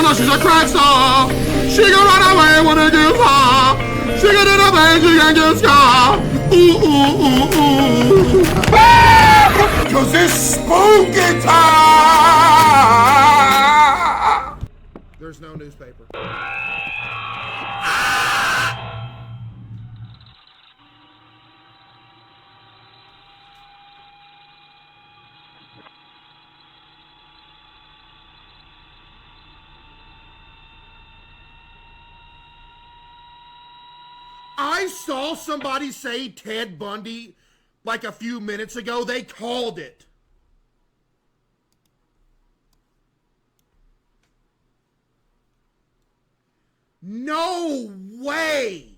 Oh no, she's a crack star. She can run away when it gets hot. She can do the bang, she can get scar. Ooh, ooh, ooh, ooh. Cause it's spooky time. There's no newspaper. I saw somebody say Ted Bundy like a few minutes ago. They called it. No way.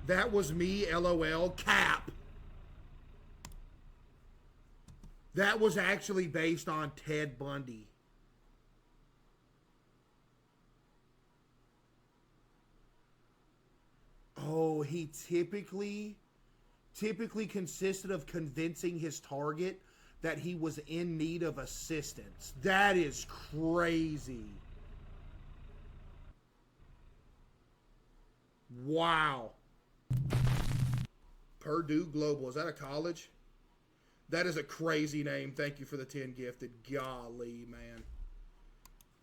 That was me, LOL, cap. That was actually based on Ted Bundy. Oh, he typically consisted of convincing his target that he was in need of assistance. That is crazy. Wow. Purdue Global, is that a college? That is a crazy name. Thank you for the 10 gifted. Golly, man.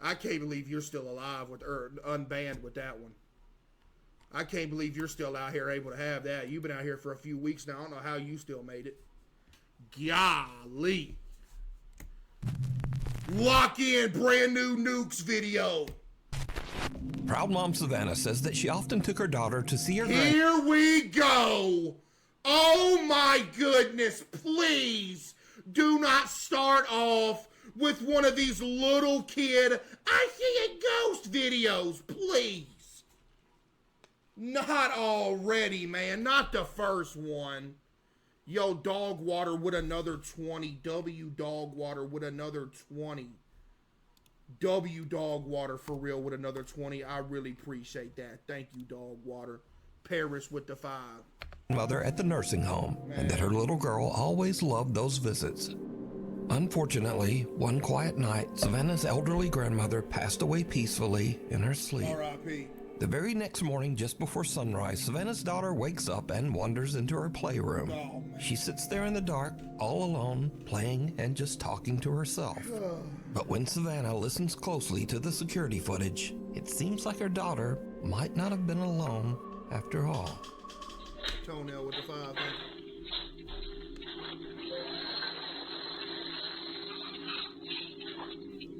I can't believe you're still alive with, or unbanned with that one. I can't believe you're still out here able to have that. You've been out here for a few weeks now. I don't know how you still made it. Golly. Lock in brand new nukes video. Proud mom Savannah says that she often took her daughter to see her. Here we go. Oh my goodness, please do not start off with one of these little kid, I see a ghost videos, please. Not already, man, not the first one. Yo, dog water with another 20. W dog water with another 20. W dog water for real with another 20. I really appreciate that. Thank you, dog water. Paris with the 5. Mother at the nursing home, and that her little girl always loved those visits. Unfortunately, one quiet night, Savannah's elderly grandmother passed away peacefully in her sleep. R.I.P. The very next morning, just before sunrise, Savannah's daughter wakes up and wanders into her playroom. She sits there in the dark, all alone, playing and just talking to herself. But when Savannah listens closely to the security footage, it seems like her daughter might not have been alone after all. Toenail with the 5.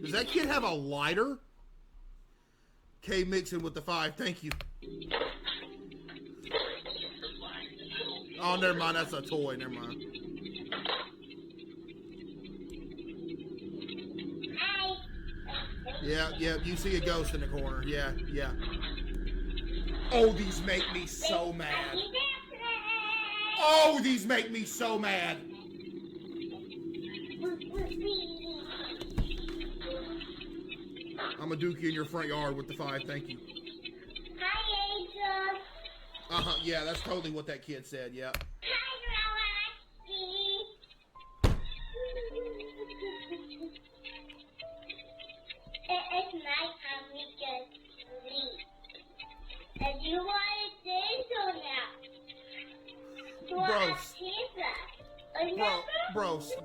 Does that kid have a lighter? K mixing with the 5. Thank you. Oh, never mind. That's a toy. Never mind. Yeah. You see a ghost in the corner. Yeah. Oh, these make me so mad. Oh, these make me so mad. I'm a dookie in your front yard with the 5. Thank you. Hi, Angel. Yeah, that's totally what that kid said. Yeah. It's nighttime. We can sleep. And you want to do so now?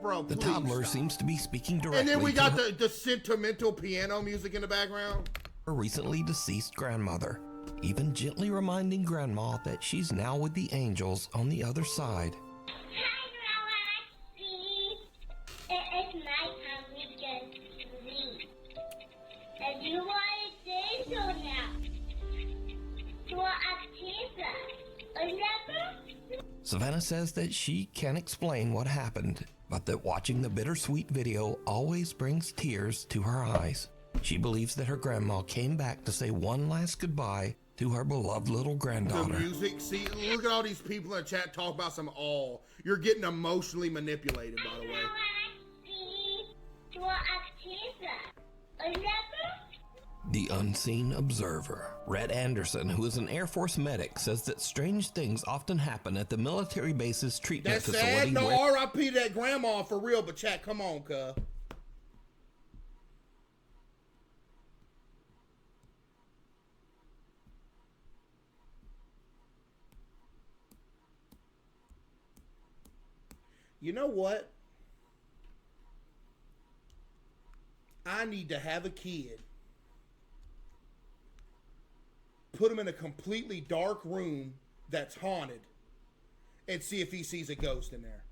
Bro, The please toddler stop. seems to be speaking directly And then we to got her the sentimental piano music in the background. recently deceased grandmother, even gently reminding Grandma that she's now with the angels on the other side. It's nighttime. We can sleep. And you want to so now? Do a pizza. Savannah says that she can't explain what happened, but that watching the bittersweet video always brings tears to her eyes. She believes that her grandma came back to say one last goodbye to her beloved little The granddaughter. music, see, look at all these people in the chat talk about some awe. You're getting emotionally manipulated, by the way. The unseen observer. Rhett Anderson, who is an Air Force medic, says that strange things often happen at the military base's treatment That's facility. sad. No, R.I.P. to that grandma for real, but chat, come on, cuz. You know what? I need to have a kid. Put him in a completely dark room that's haunted and see if he sees a ghost in there.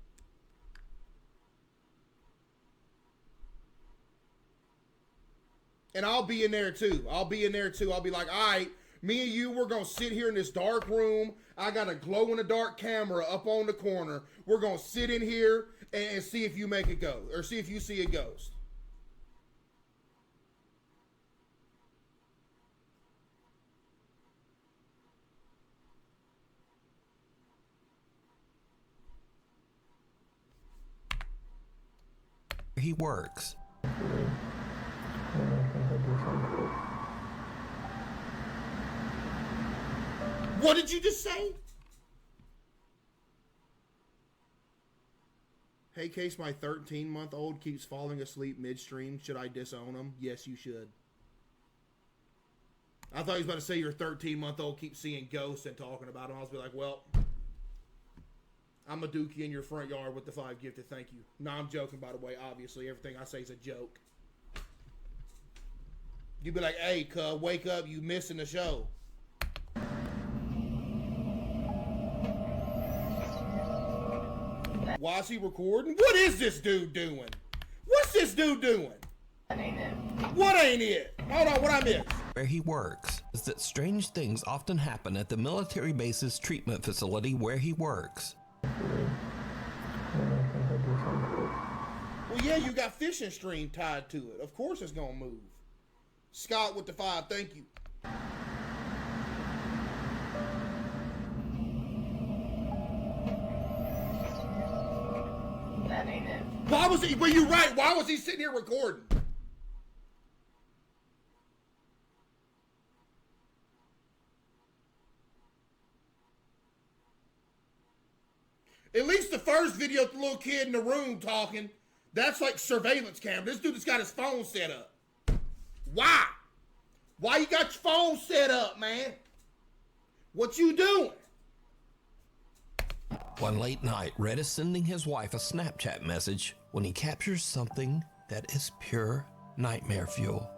And I'll be in there too. I'll be like, all right, me and you, we're going to sit here in this dark room. I got a glow-in-the-dark camera up on the corner. We're going to sit in here and see if you make a ghost, or see if you see a ghost. He works. What did you just say? Hey, Case, my 13-month-old keeps falling asleep midstream. Should I disown him? Yes, you should. I thought he was about to say your 13-month-old keeps seeing ghosts and talking about them. I was like, well, I'm a dookie in your front yard with the 5 gifted. Thank you. No, I'm joking, by the way. Obviously, everything I say is a joke. You'd be like, hey, cuz, wake up. You missing the show. Why is he recording? What is this dude doing? What's this dude doing? That ain't it. What ain't it? Hold on, what I missed? Where he works is that strange things often happen at the military base's treatment facility where he works. Well, yeah, you got fishing string tied to it. Of course it's gonna move. Scott with the 5, thank you. That ain't it. Why was he, well, you're right, why was he sitting here recording? At least the first video with the little kid in the room talking, that's like surveillance camera. This dude has got his phone set up. Why? Why you got your phone set up, man? What you doing? One late night, Red is sending his wife a Snapchat message when he captures something that is pure nightmare fuel.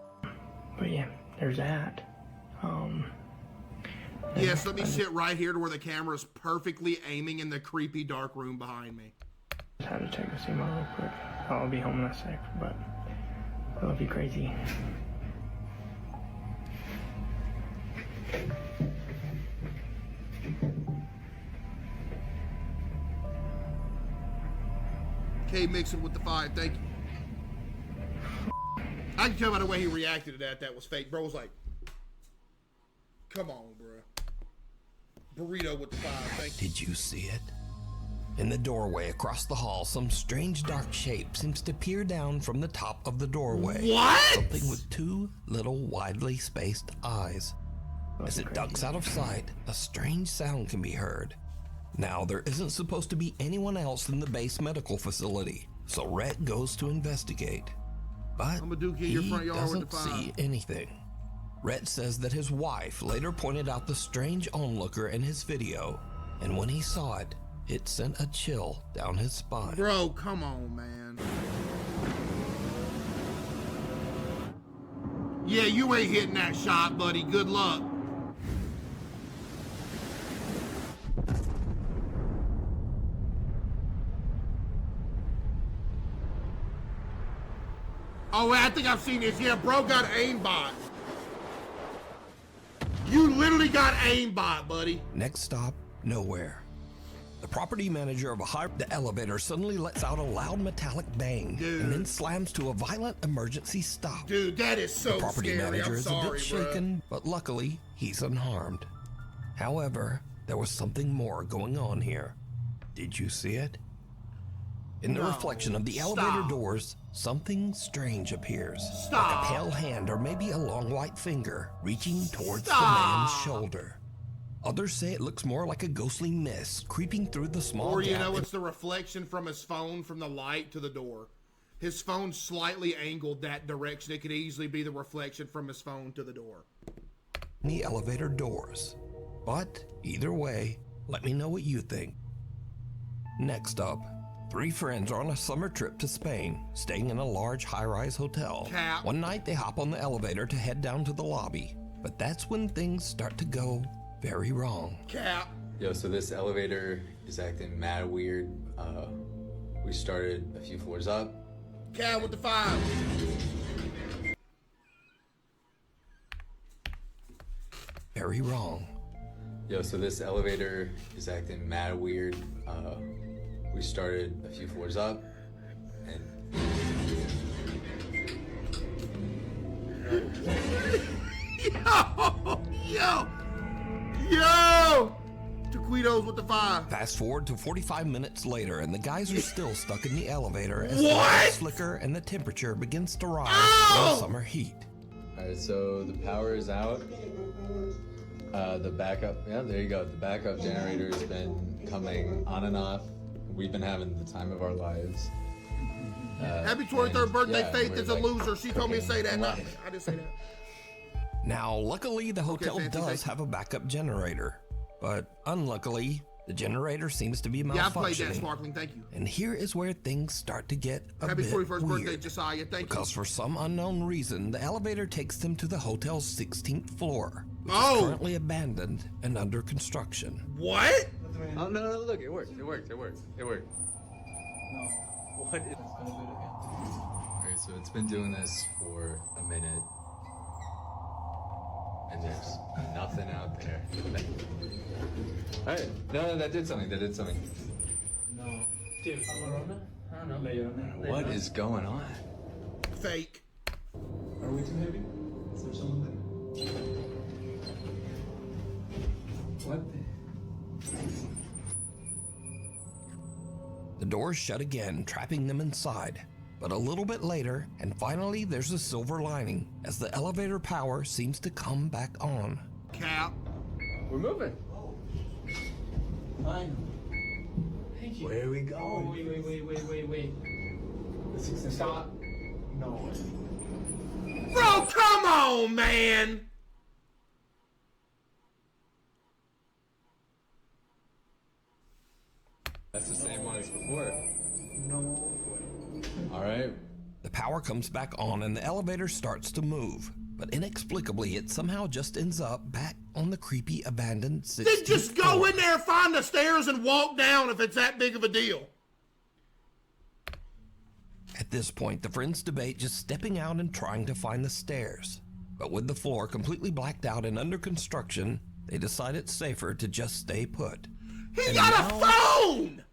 But yeah, there's that. Yes, let me sit right here to where the camera is perfectly aiming in the creepy dark room behind me. Just had to check the SEMA real quick. I'll be home in a sec, but I love you crazy. K mixing with the 5, thank you. I can tell by the way he reacted to that was fake. Bro was like, come on, bro. Burrito with the 5, thank you. Did you see it? In the doorway across the hall, some strange dark shape seems to peer down from the top of the doorway. What? Something with 2 little widely spaced eyes. As it ducks out of sight, a strange sound can be heard. Now, there isn't supposed to be anyone else in the base medical facility, so Rhett goes to investigate. But Dookie in your front yard with doesn't the 5. see anything. Rhett says that his wife later pointed out the strange onlooker in his video, and when he saw it, it sent a chill down his spine. Bro, come on, man. Yeah, you ain't hitting that shot, buddy. Good luck. Oh, I think I've seen this. Yeah, bro got aimbot. You literally got aimbot, buddy. Next stop, nowhere. The property manager of the elevator suddenly lets out a loud metallic bang, Dude. and then slams to a violent emergency stop. Dude, that is so The property scary. manager I'm is sorry, a bit bro. shaken, but luckily, he's unharmed. However, there was something more going on here. Did you see it? In the reflection of the elevator Stop. doors, something strange appears. Stop. Like a pale hand or maybe a long white finger reaching towards the Stop. man's shoulder. Others say it looks more like a ghostly mist creeping through the small Or you gap know, in it's the reflection from his phone from the light to the door. His phone slightly angled that direction. It could easily be the reflection from his phone to the door. the elevator doors. But either way, let me know what you think. Next up, 3 friends are on a summer trip to Spain, staying in a large high-rise hotel. Cap. One night they hop on the elevator to head down to the lobby, but that's when things start to go very wrong. Cap. Yo, so this elevator is acting mad weird. We started a few floors up. Cap with the 5. Very wrong. Yo, so this elevator is acting mad weird. We started a few floors up, and Yo! Taquitos with the 5. Fast forward to 45 minutes later, and the guys are still stuck in the elevator as the What? lights flicker and the temperature begins to rise from the summer heat. alright, so the power is out. The backup, yeah, there you go. The backup generator has been coming on and off. We've been having the time of our lives. Happy 23rd and, birthday, yeah, Faith we're, is a like, loser. She told me to say that. cooking No, life. I didn't say that. Now, luckily, the hotel fancy, does thank you. have a backup generator, but unluckily, the generator seems to be malfunctioning. Yeah, I played that, Sparkling. Thank you. And here is where things start to get a Happy bit 41st weird. birthday, Josiah. Thank you. Because for some unknown reason, the elevator takes them to the hotel's 16th floor, which Oh. is currently abandoned and under construction. What? Oh no, look, it worked. It worked. What? Alright, so it's been doing this for a minute. And there's nothing out there. Alright, no, that did something. No. Dude, I don't know. What is going on? Fake. Are we too heavy? Is there someone there? What the? The doors shut again, trapping them inside. But a little bit later, and finally there's a silver lining, as the elevator power seems to come back on. Cap. We're moving. Fine. Thank you. Where are we Oh, going? wait. Stop. No. Bro, come on, man. That's the same one as before. No. Alright. The power comes back on and the elevator starts to move. But inexplicably, it somehow just ends up back on the creepy abandoned 16th Then just go floor. in there and find the stairs and walk down if it's that big of a deal. At this point, the friends debate just stepping out and trying to find the stairs. But with the floor completely blacked out and under construction, they decide it's safer to just stay put. He And got now- a phone!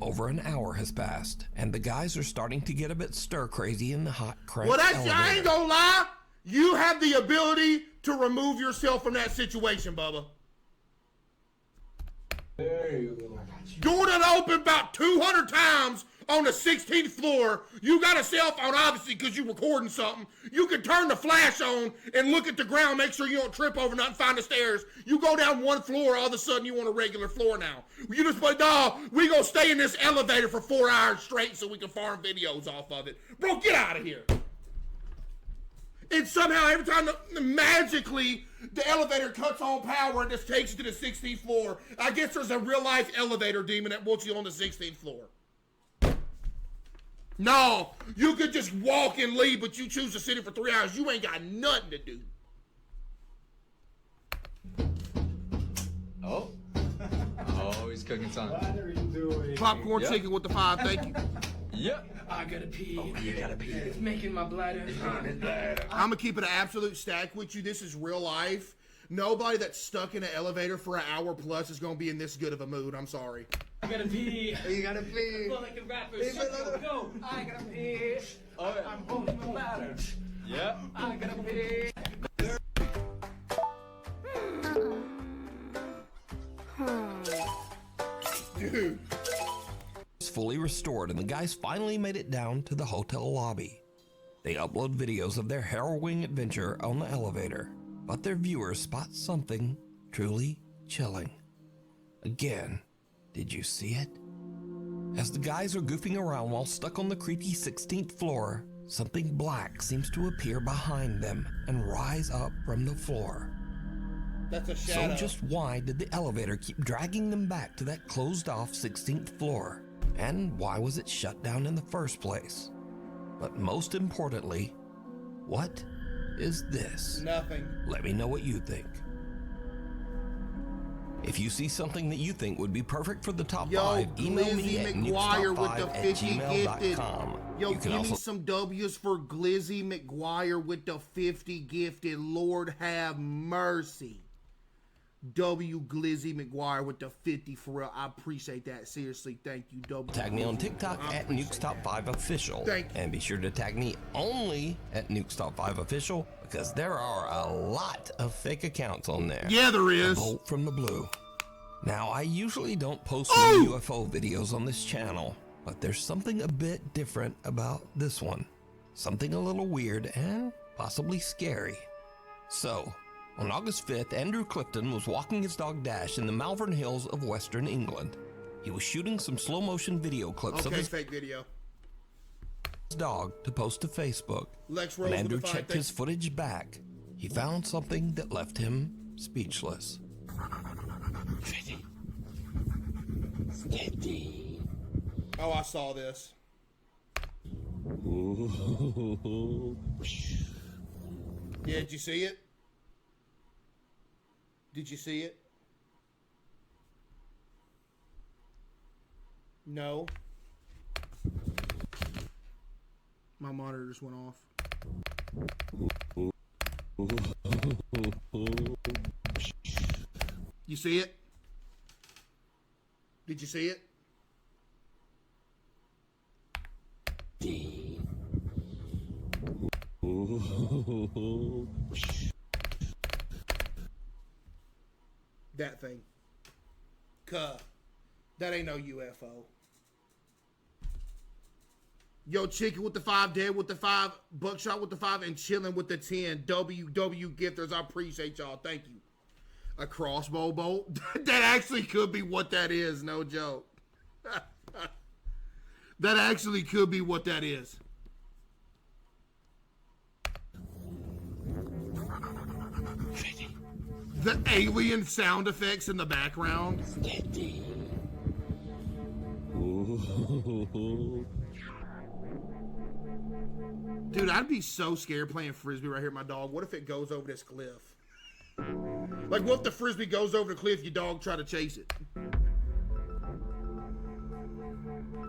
Over an hour has passed, and the guys are starting to get a bit stir-crazy in the hot, cramped Well, that's, elevator. I ain't gonna lie. You have the ability to remove yourself from that situation, Bubba. There you go. Door done opened about 200 times on the 16th floor. You got a cell phone, obviously, because you're recording something. You can turn the flash on and look at the ground, make sure you don't trip over nothing, find the stairs. You go down one floor, all of a sudden you want a regular floor now. You just put, no, we gonna stay in this elevator for 4 hours straight so we can farm videos off of it. Bro, get out of here. And somehow every time magically the elevator cuts on power and just takes you to the 16th floor. I guess there's a real life elevator demon that wants you on the 16th floor. No, you could just walk and leave, but you choose to sit here for 3 hours. You ain't got nothing to do. Oh. Oh, he's cooking something. What are you doing? Popcorn Yep. chicken with the 5, thank you. Yep. I gotta pee. Oh, you gotta pee. It's making my bladder. I'm gonna keep it an absolute stack with you. This is real life. Nobody that's stuck in an elevator for an hour plus is gonna be in this good of a mood. I'm sorry. I gotta pee. You gotta pee. Well, like the rappers. Go. I gotta pee. Oh, yeah. I'm holding my bladder. Yep. I gotta pee. Dude. It's fully restored, and the guys finally made it down to the hotel lobby. They upload videos of their harrowing adventure on the elevator, but their viewers spot something truly chilling. Again, did you see it? As the guys are goofing around while stuck on the creepy 16th floor, something black seems to appear behind them and rise up from the floor. That's a shadow. So just why did the elevator keep dragging them back to that closed-off 16th floor? And why was it shut down in the first place? But most importantly, what is this? Nothing. Let me know what you think. If you see something that you think would be perfect for the top 5, email me at McGuire with the 50 gifted. nukestop5@gmail.com. Yo, You can give also me some W's for Glizzy McGuire with the 50 gifted. Lord have mercy. W Glizzy McGuire with the 50 for real. I appreciate that. Seriously, thank you. W. tag me on TikTok at nukestop5official. Thank you. And be sure to tag me only at nukestop5official because there are a lot of fake accounts on there. Yeah, there is. A bolt from the blue. Now, I usually don't post many UFO videos on this channel, but there's something a bit different about this one. Something a little weird and possibly scary. So, on August 5th, Andrew Clifton was walking his dog Dash in the Malvern Hills of Western England. He was shooting some slow-motion video clips of his fake video. dog to post to Facebook. Lex When Rose Andrew with the checked his footage back, he found something that left him speechless. Oh, I saw this. Yeah, did you see it? Did you see it? No. My monitor just went off. You see it? Did you see it? That thing. That ain't no UFO. Yo, Chicken with the 5, Dead with the 5, Buckshot with the 5, and Chilling with the 10. WW gifters, I appreciate y'all. Thank you. A crossbow bolt? That actually could be what that is, no joke. That actually could be what that is. The alien sound effects in the background. Dude, I'd be so scared playing Frisbee right here with my dog. What if it goes over this cliff? Like, what if the Frisbee goes over the cliff, your dog try to chase it?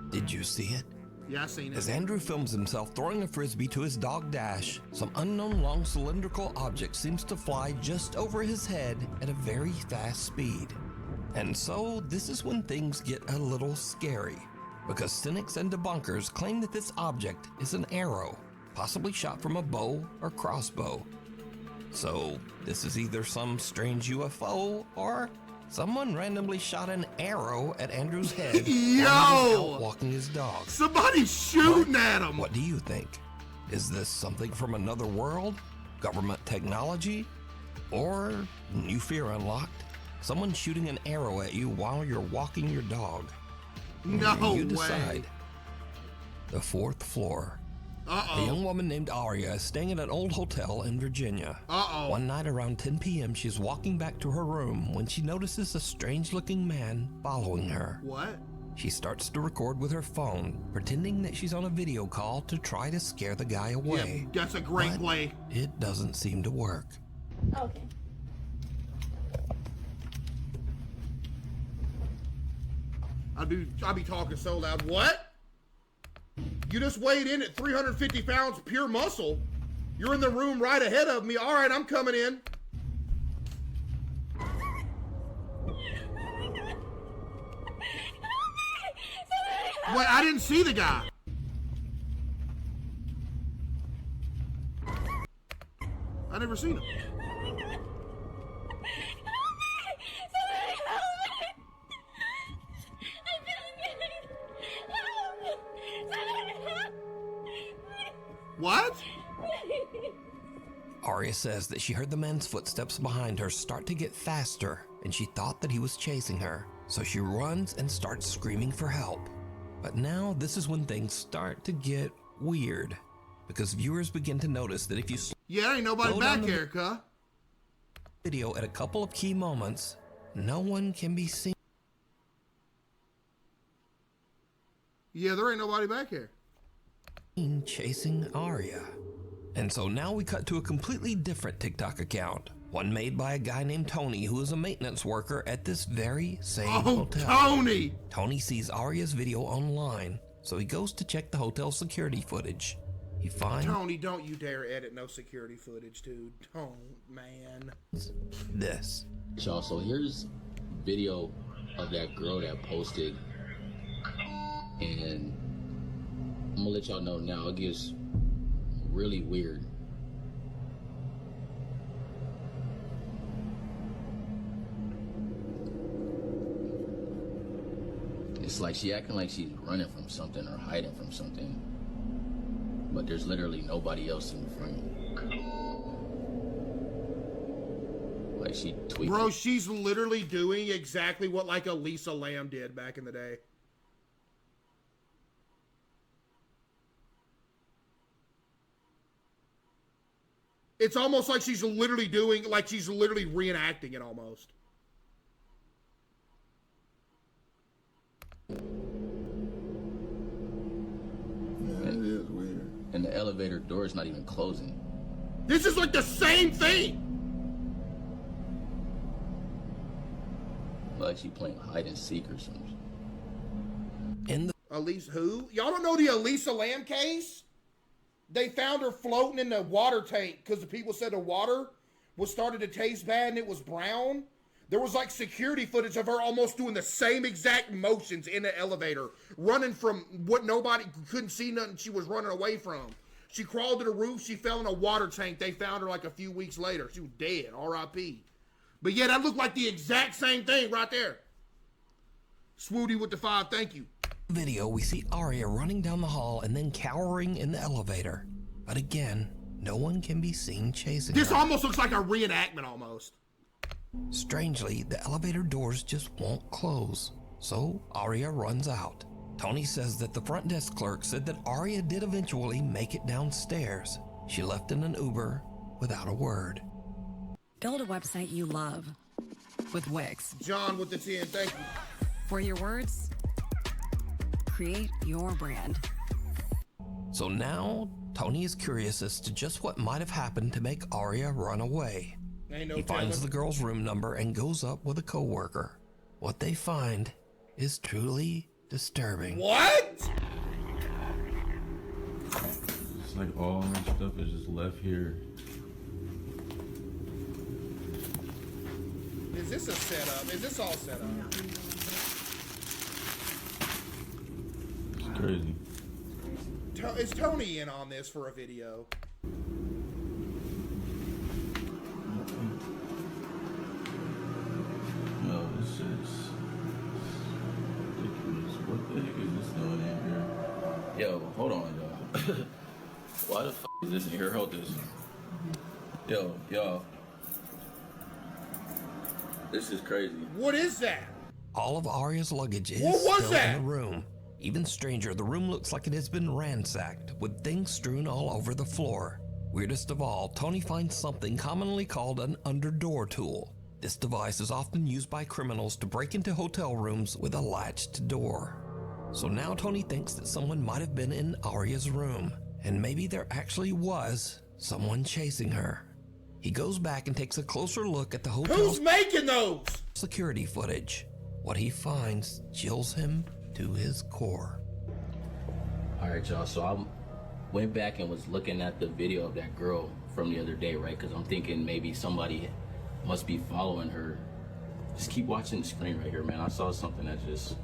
Did you see it? Yeah, I seen it. As Andrew films himself throwing a Frisbee to his dog Dash, some unknown long cylindrical object seems to fly just over his head at a very fast speed. And so, this is when things get a little scary, because cynics and debunkers claim that this object is an arrow, possibly shot from a bow or crossbow. So, this is either some strange UFO or someone randomly shot an arrow at Andrew's head while he was out walking his dog. Somebody's shooting at him! What do you think? Is this something from another world? Government technology? Or, new fear unlocked? Someone shooting an arrow at you while you're walking your dog? No You way. decide. The 4th floor. Uh-oh. A young woman named Aria is staying at an old hotel in Virginia. Uh-oh. One night around 10 p.m., she's walking back to her room when she notices a strange-looking man following her. What? She starts to record with her phone, pretending that she's on a video call to try to scare the guy away. Yeah, that's a great But play. it doesn't seem to work. Okay. I'll be talking so loud. What? You just weighed in at 350 pounds pure muscle. You're in the room right ahead of me. All right, I'm coming in. Wait, I didn't see the guy. I never seen him. Aria says that she heard the man's footsteps behind her start to get faster, and she thought that he was chasing her. So she runs and starts screaming for help. But now this is when things start to get weird, because viewers begin to notice that if you Yeah, ain't nobody slow back down the here, cuh. video at a couple of key moments, no one can be seen Yeah, there ain't nobody back here. chasing Aria. And so now we cut to a completely different TikTok account, one made by a guy named Tony, who is a maintenance worker at this very same hotel. Tony! Tony sees Aria's video online, so he goes to check the hotel security footage. He finds Tony, don't you dare edit no security footage, dude. Don't, man. this. Y'all, so here's video of that girl that posted, and I'm gonna let y'all know now. It gets really weird. It's like she acting like she's running from something or hiding from something, but there's literally nobody else in the frame. Like she tweaked. Bro, she's literally doing exactly what like Elisa Lam did back in the day. It's almost like she's literally doing, like she's literally reenacting it almost. Yeah, it is weird. And the elevator door is not even closing. This is like the same thing. Like she playing hide and seek or something. In the Elisa who? Y'all don't know the Elisa Lam case? They found her floating in the water tank because the people said the water was starting to taste bad and it was brown. There was like security footage of her almost doing the same exact motions in the elevator, running from what nobody couldn't see nothing she was running away from. She crawled to the roof. She fell in a water tank. They found her like a few weeks later. She was dead, R.I.P. But yeah, that looked like the exact same thing right there. Swooty with the 5, thank you. video, we see Aria running down the hall and then cowering in the elevator. But again, no one can be seen chasing This her. almost looks like a reenactment almost. Strangely, the elevator doors just won't close, so Aria runs out. Tony says that the front desk clerk said that Aria did eventually make it downstairs. She left in an Uber without a word. Build a website you love with Wix, John with the 10, thank you. where your words create your brand. So now, Tony is curious as to just what might have happened to make Aria run away. Ain't no He finds telling. the girl's room number and goes up with a coworker. What they find is truly disturbing. What? It's like all my stuff is just left here. Is this a setup? Is this all set up? It's crazy. Is Tony in on this for a video? Yo, this shit's ridiculous. What the heck is this doing in here? Yo, hold on, y'all. Why the f is this in here? Hold this. Yo, y'all. This is crazy. What is that? All of Aria's luggage is What was still that? in the room. Even stranger, the room looks like it has been ransacked, with things strewn all over the floor. Weirdest of all, Tony finds something commonly called an underdoor tool. This device is often used by criminals to break into hotel rooms with a latched door. So now Tony thinks that someone might have been in Aria's room, and maybe there actually was someone chasing her. He goes back and takes a closer look at the hotel's Who's making those? security footage. What he finds chills him to his core. All right, y'all. So I went back and was looking at the video of that girl from the other day, right? Because I'm thinking maybe somebody must be following her. Just keep watching the screen right here, man. I saw something that just...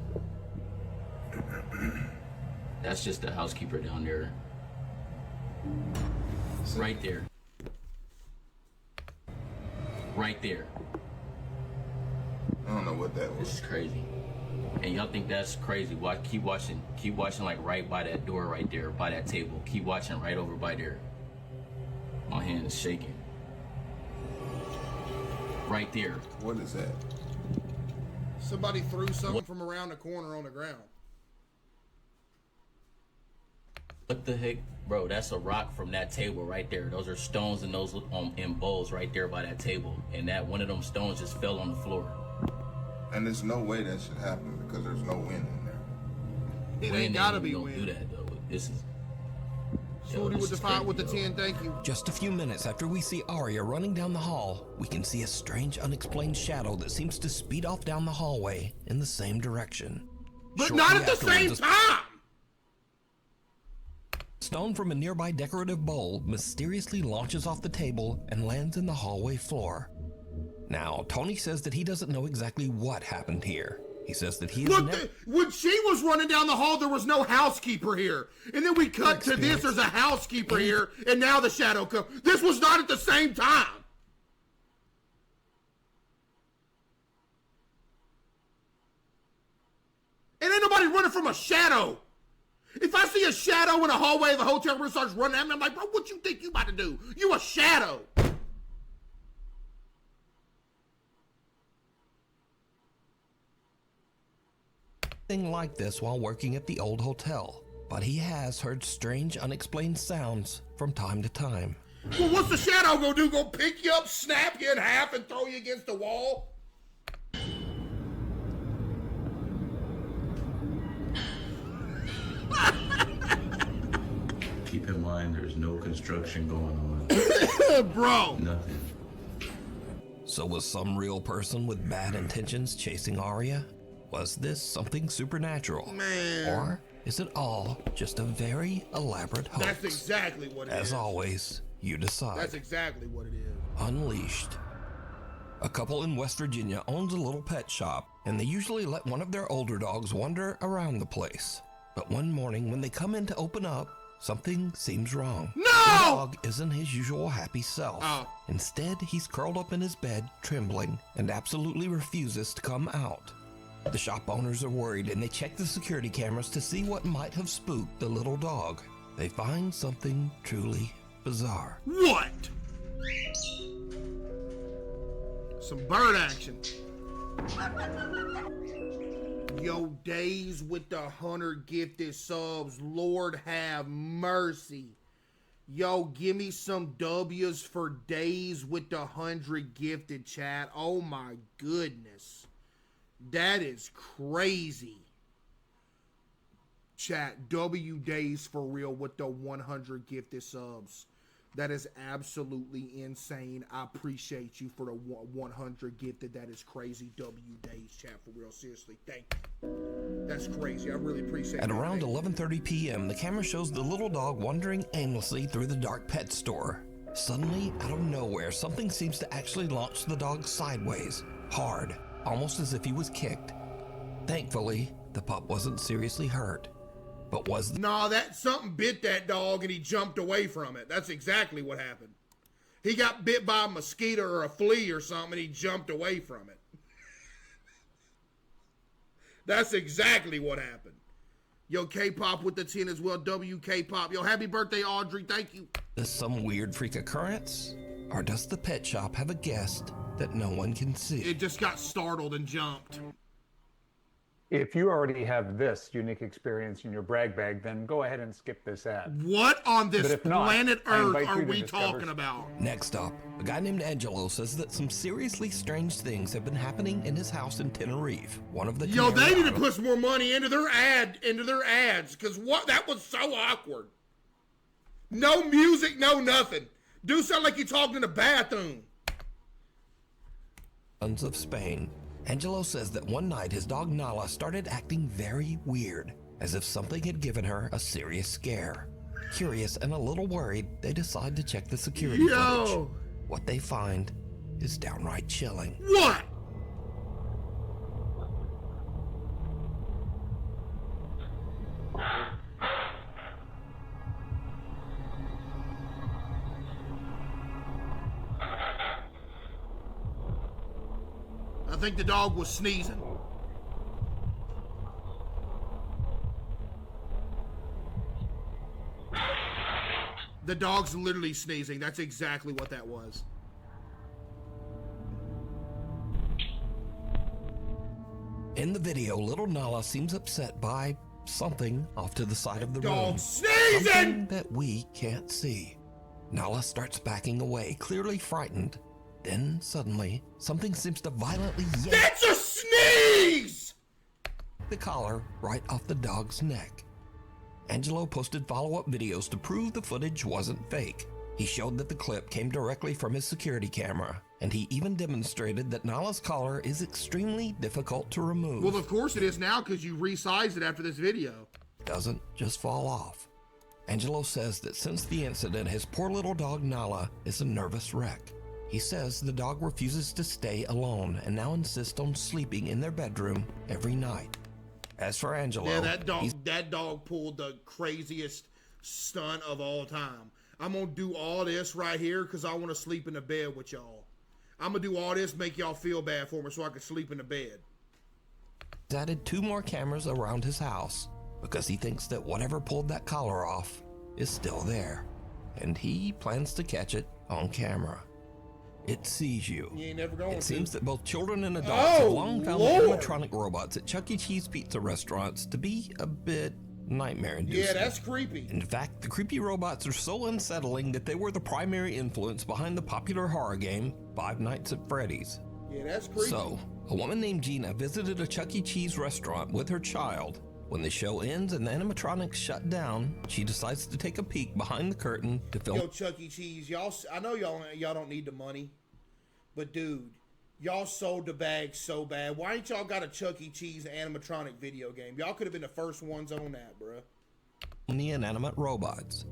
That's just the housekeeper down there. Right there. Right there. I don't know what that was. This is crazy. And y'all think that's crazy? Keep watching like right by that door right there, by that table. Keep watching right over by there. My hand is shaking. right there. What is that? Somebody threw something from around the corner on the ground. What the heck? Bro, that's a rock from that table right there. Those are stones and those in bowls right there by that table. And that one of them stones just fell on the floor. And there's no way that should happen because there's no wind in there. It ain't gotta be don't wind. do that though. This is Shorty with the 5 with the 10, thank you. Just a few minutes after we see Arya running down the hall, we can see a strange, unexplained shadow that seems to speed off down the hallway in the same direction. But Shortly not at the afterwards, same time! a stone from a nearby decorative bowl mysteriously launches off the table and lands in the hallway floor. Now, Tony says that he doesn't know exactly what happened here. He says that he is when she was running down the hall, there was no housekeeper here. And then we cut to this, there's a housekeeper here, and now the shadow comes. This was not at the same time. And ain't nobody running from a shadow. If I see a shadow in a hallway of the hotel room starts running at me, I'm like, bro, what you think you about to do? You a shadow. like this while working at the old hotel, but he has heard strange, unexplained sounds from time to time. Well, what's the shadow gonna do? Go pick you up, snap you in half, and throw you against the wall? Keep in mind, there's no construction going on. Bro! Nothing. So was some real person with bad intentions chasing Arya? Was this something supernatural? Man. Or is it all just a very elaborate hoax? That's exactly what it is. As always, you decide. That's exactly what it is. Unleashed. A couple in West Virginia owns a little pet shop, and they usually let one of their older dogs wander around the place. But one morning when they come in to open up, something seems wrong. No! The dog isn't his usual happy self. Oh. Instead, he's curled up in his bed, trembling, and absolutely refuses to come out. The shop owners are worried, and they check the security cameras to see what might have spooked the little dog. They find something truly bizarre. What? Some bird action. Yo, days with the 100 gifted subs. Lord have mercy. Yo, give me some W's for days with the 100 gifted, chat. Oh my goodness. That is crazy. Chat, W days for real with the 100 gifted subs. That is absolutely insane. I appreciate you for the 100 gifted. That is crazy. W days, chat, for real. Seriously, thank you. That's crazy. I really appreciate it. At around 11:30 p.m., the camera shows the little dog wandering aimlessly through the dark pet store. Suddenly, out of nowhere, something seems to actually launch the dog sideways, hard, almost as if he was kicked. Thankfully, the pup wasn't seriously hurt. But was Nah, that something bit that dog and he jumped away from it. That's exactly what happened. He got bit by a mosquito or a flea or something and he jumped away from it. That's exactly what happened. Yo, K-Pop with the 10 as well. WK-Pop. Yo, happy birthday, Audrey. Thank you. this some weird freak occurrence? Or does the pet shop have a guest that no one can see? It just got startled and jumped. If you already have this unique experience in your brag bag, then go ahead and skip this ad. What on this But if not, planet I Earth invite are you to we discover- talking about? Next up, a guy named Angelo says that some seriously strange things have been happening in his house in Tenerife. One of the Yo, they Canary need to Islands- put some more money into their ads, because what? That was so awkward. No music, no nothing. Do sound like you're talking in the bathroom. of Spain. Angelo says that one night his dog Nala started acting very weird, as if something had given her a serious scare. Curious and a little worried, they decide to check the security footage. What they find is downright chilling. What? I think the dog was sneezing. The dog's literally sneezing. That's exactly what that was. In the video, little Nala seems upset by something off to the side of the room. Dog sneezing! Something that we can't see. Nala starts backing away, clearly frightened. Then, suddenly, something seems to violently yank That's a sneeze! the collar right off the dog's neck. Angelo posted follow-up videos to prove the footage wasn't fake. He showed that the clip came directly from his security camera, and he even demonstrated that Nala's collar is extremely difficult to remove. Well, of course it is now because you resized it after this video. Doesn't just fall off. Angelo says that since the incident, his poor little dog Nala is a nervous wreck. He says the dog refuses to stay alone and now insists on sleeping in their bedroom every night. As for Angelo, Yeah, that dog pulled the craziest stunt of all time. I'm gonna do all this right here because I want to sleep in the bed with y'all. I'm gonna do all this, make y'all feel bad for me so I can sleep in the bed. he's added 2 more cameras around his house because he thinks that whatever pulled that collar off is still there, and he plans to catch it on camera. It sees you. You ain't never going It to. seems that both children and adults have long found Lord. animatronic robots at Chuck E. Cheese pizza restaurants to be a bit nightmare-inducing. Yeah, that's creepy. In fact, the creepy robots are so unsettling that they were the primary influence behind the popular horror game Five Nights at Freddy's. Yeah, that's creepy. So, a woman named Gina visited a Chuck E. Cheese restaurant with her child. When the show ends and the animatronics shut down, she decides to take a peek behind the curtain to film. Yo, Chuck E. Cheese, I know y'all don't need the money, but dude, y'all sold the bag so bad. Why ain't y'all got a Chuck E. Cheese animatronic video game? Y'all could have been the first ones on that, bruh. The inanimate robots.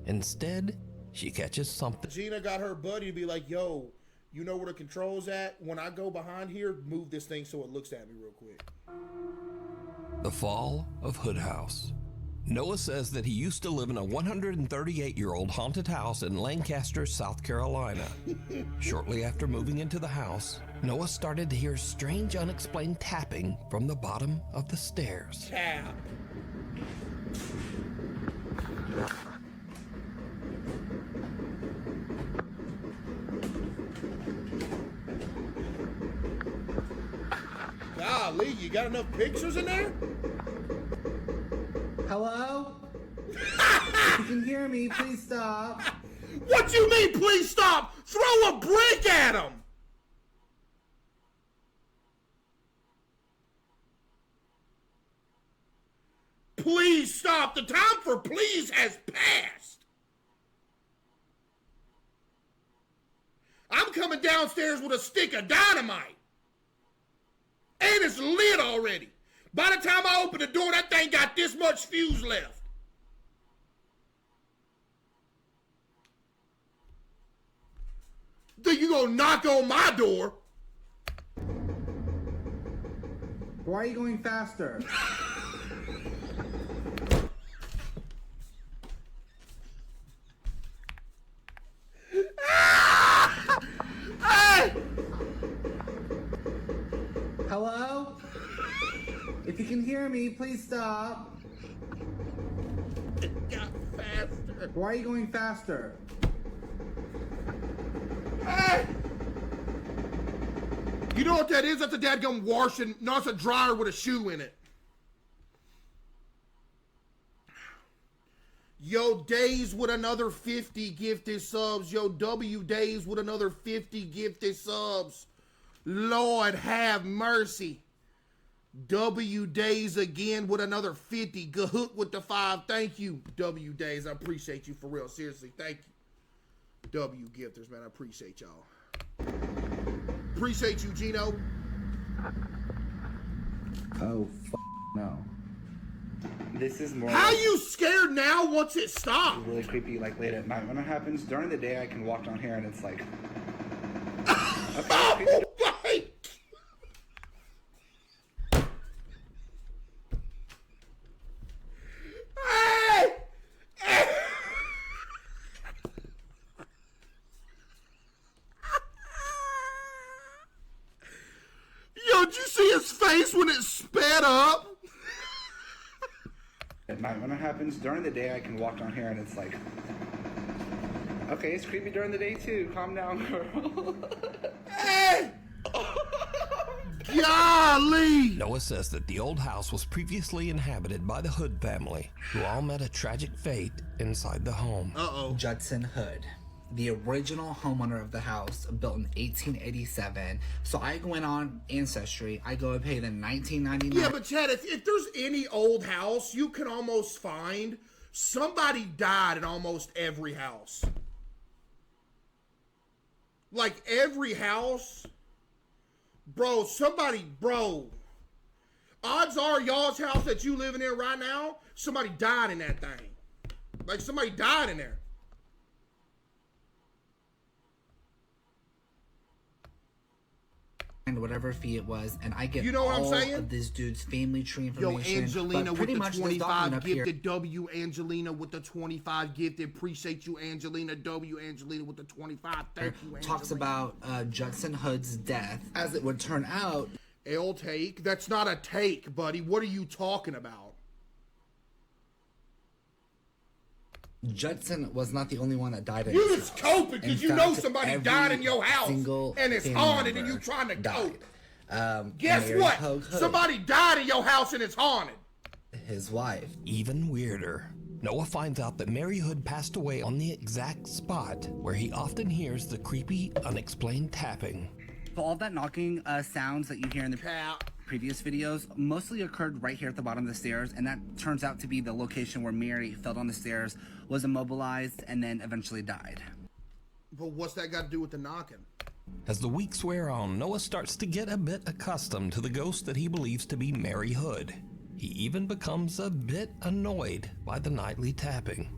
Instead, she catches something. Gina got her buddy to be like, yo, you know where the control's at? When I go behind here, move this thing so it looks at me real quick. The fall of Hood House. Noah says that he used to live in a 138-year-old haunted house in Lancaster, South Carolina. Shortly after moving into the house, Noah started to hear strange, unexplained tapping from the bottom of the stairs. Tap. Golly, you got enough pictures in there? Hello? If you can hear me, please stop. What you mean, please stop? Throw a brick at him! Please stop. The time for please has passed. I'm coming downstairs with a stick of dynamite. And it's lit already. By the time I open the door, that thing got this much fuse left. Then you gonna knock on my door? Why are you going faster? Hey! Hello? If you can hear me, please stop. It got faster. Why are you going faster? Hey! You know what that is? That's a dadgum washing. No, it's a dryer with a shoe in it. Yo, Days with another 50 gifted subs. Yo, W Days with another 50 gifted subs. Lord have mercy. W Days again with another 50. Gahook with the 5. Thank you, W Days. I appreciate you for real. Seriously, thank you. W gifters, man. I appreciate y'all. Appreciate you, Gino. Oh, no. This is more. How you scared now once it stopped? Really creepy, like late at night when it happens. During the day, I can walk down here and it's like. Oh my! Hey! Yo, did you see his face when it sped up? At night when it happens. During the day, I can walk down here and it's like. Okay, it's creepy during the day too. Calm down, girl. Hey! God! Golly! Noah says that the old house was previously inhabited by the Hood family, who all met a tragic fate inside the home. Judson Hood, the original homeowner of the house, built in 1887. So I went on Ancestry. I go and pay the $19.99. Yeah, but Chad, if there's any old house, you can almost find somebody died in almost every house. Like every house, bro, odds are y'all's house that you living in right now, somebody died in that thing. Like somebody died in there. And whatever fee it was, and I get You know what I'm all saying? of this dude's family tree Yo, information. Angelina but with pretty the much this 25 document up here. gifted. W Angelina with the 25 gifted. Appreciate you, Angelina. W Angelina with the 25. Thank you, Angelina. Talks about Judson Hood's death. As it would turn out, L take. That's not a take, buddy. What are you talking about? Judson was not the only one that died in You his just house. coping because In you know fact, somebody every died in your house single and it's family haunted and member you trying to died. cope. Guess Mary what? Hood, Somebody died in your house and it's haunted. his wife. Even weirder, Noah finds out that Mary Hood passed away on the exact spot where he often hears the creepy, unexplained tapping. So all that knocking sounds that you hear in the previous videos mostly occurred right here at the bottom of the stairs, and that turns out to be the location where Mary fell down the stairs, was immobilized, and then eventually died. But what's that got to do with the knocking? As the weeks wear on, Noah starts to get a bit accustomed to the ghost that he believes to be Mary Hood. He even becomes a bit annoyed by the nightly tapping.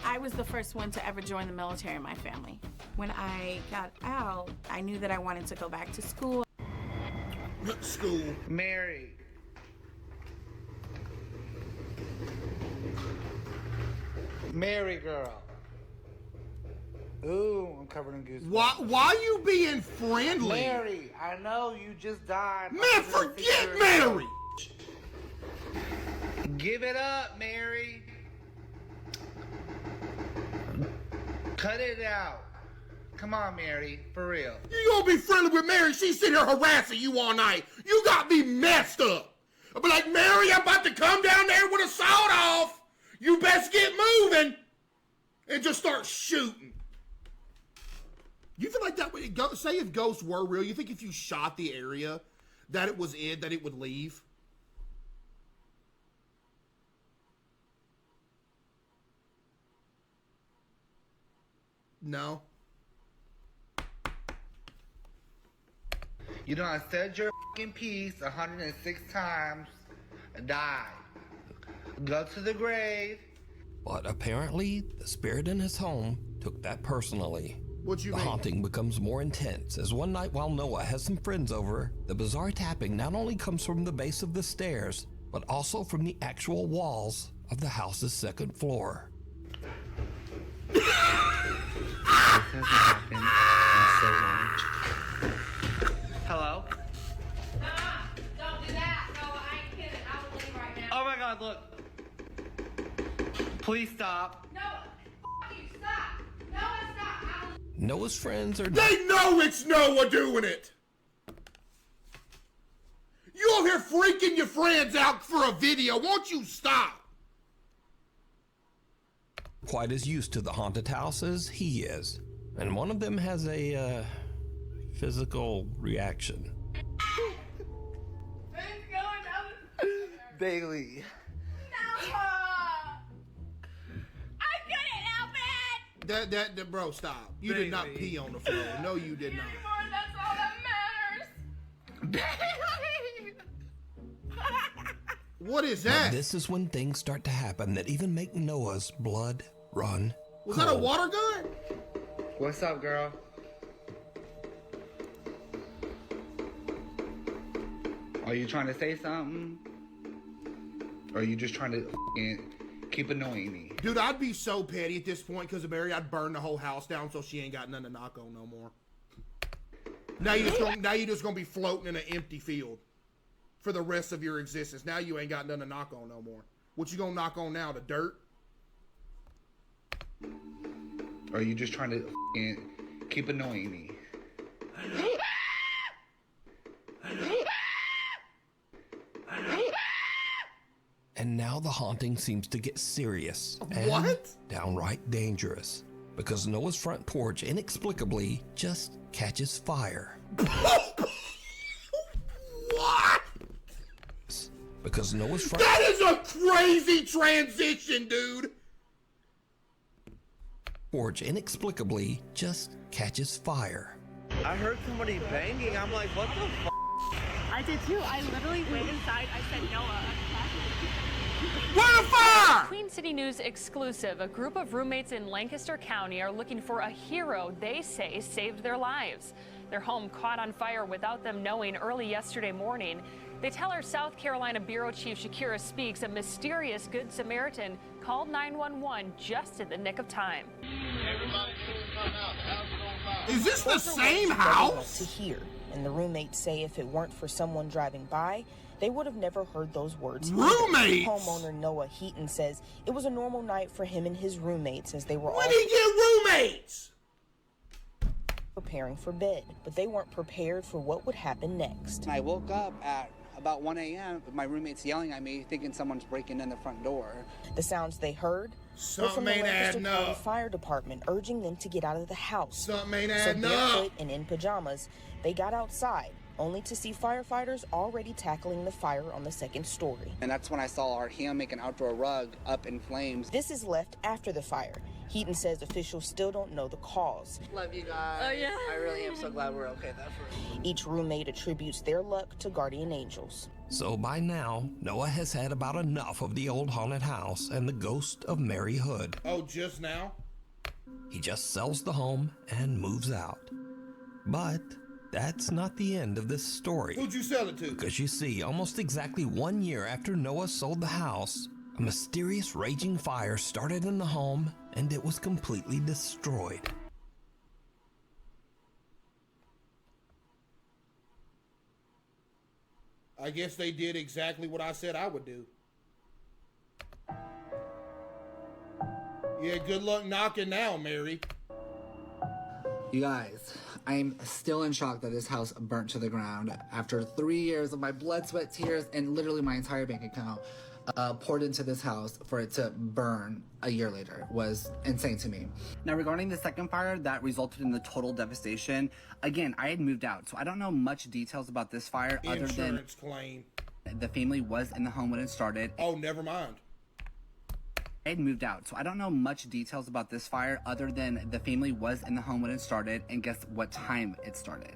I was the first one to ever join the military in my family. When I got out, I knew that I wanted to go back to school. School. Mary. Mary girl. Ooh, I'm covered in goosebumps. Why you being friendly? Mary, I know you just died. Man, forget Mary! Give it up, Mary. Cut it out. Come on, Mary, for real. You gonna be friendly with Mary? She's sitting here harassing you all night. You got me messed up. I'll be like, Mary, I'm about to come down there with a sawed off. You best get moving. And just start shooting. You feel like that way? Say if ghosts were real, you think if you shot the area that it was in, that it would leave? No. You know, I said your fucking piece 106 times. Die. Go to the grave. But apparently, the spirit in his home took that personally. What you The mean? haunting becomes more intense as one night while Noah has some friends over, the bizarre tapping not only comes from the base of the stairs, but also from the actual walls of the house's second floor. This hasn't happened in so long. Hello? Don't do that. No, I ain't kidding. I will leave right now. Oh my god, look. Please stop. No, you stop. No, stop. Noah's friends are They know it's Noah doing it. You over here freaking your friends out for a video. Won't you stop? quite as used to the haunted house as he is, and one of them has a physical reaction. Bailey. That bro, stop. You did not pee on the floor. No, you did not. That's all that matters. What is But that? this is when things start to happen that even make Noah's blood run Was cold. that a water gun? What's up, girl? Are you trying to say something? Or are you just trying to keep annoying me? Dude, I'd be so petty at this point because of Mary. I'd burn the whole house down so she ain't got nothing to knock on no more. Now you just gonna be floating in an empty field for the rest of your existence. Now you ain't got nothing to knock on no more. What you gonna knock on now? The dirt? Or are you just trying to keep annoying me? now the haunting seems to get serious and What? downright dangerous because Noah's front porch inexplicably just catches fire. What? Because Noah's front... That is a crazy transition, dude. Porch inexplicably just catches fire. I heard somebody banging. I'm like, what the f? I did too. I literally went inside. I said, Noah. Where the fire? Queen City News exclusive. A group of roommates in Lancaster County are looking for a hero they say saved their lives. Their home caught on fire without them knowing early yesterday morning. They tell our South Carolina Bureau Chief Shakira Speaks a mysterious Good Samaritan called 911 just in the nick of time. Is this the same house? To hear, and the roommates say if it weren't for someone driving by, they would have never heard those words. Roommates? Homeowner Noah Heaton says it was a normal night for him and his roommates as they were When did he get roommates? Preparing for bed, but they weren't prepared for what would happen next. I woke up at about 1 a.m. with my roommates yelling at me, thinking someone's breaking in the front door. The sounds they heard were from the Lancaster County Fire Department urging them to get out of the house. Something ain't So adding up. barefoot and in pajamas, they got outside, only to see firefighters already tackling the fire on the second story. And that's when I saw our hammock and outdoor rug up in flames. This is left after the fire. Heaton says officials still don't know the cause. Love you guys. Oh, yeah. I really am so glad we're okay. Each roommate attributes their luck to guardian angels. So by now, Noah has had about enough of the old haunted house and the ghost of Mary Hood. Oh, just now? He just sells the home and moves out. But that's not the end of this story. Who'd you sell it to? Because you see, almost exactly 1 year after Noah sold the house, a mysterious raging fire started in the home and it was completely destroyed. I guess they did exactly what I said I would do. Yeah, good luck knocking now, Mary. You guys, I'm still in shock that this house burnt to the ground after 3 years of my blood, sweat, tears, and literally my entire bank account poured into this house. For it to burn a year later was insane to me. Now, regarding the second fire that resulted in the total devastation, again, I had moved out, so I don't know much details about this fire other than Insurance claim. the family was in the home when it started. Oh, never mind. I had moved out, so I don't know much details about this fire other than the family was in the home when it started, and guess what time it started?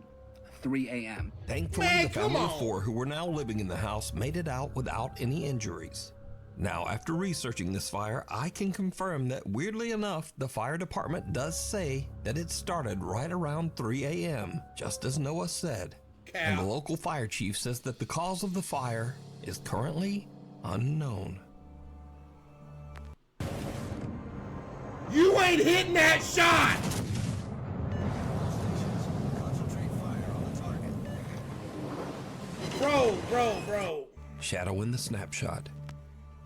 3 a.m. Thankfully, the family of four who were now living in the house made it out without any injuries. Now, after researching this fire, I can confirm that, weirdly enough, the fire department does say that it started right around 3 a.m., just as Noah said. And the local fire chief says that the cause of the fire is currently unknown. You ain't hitting that shot! Bro. Shadow in the snapshot.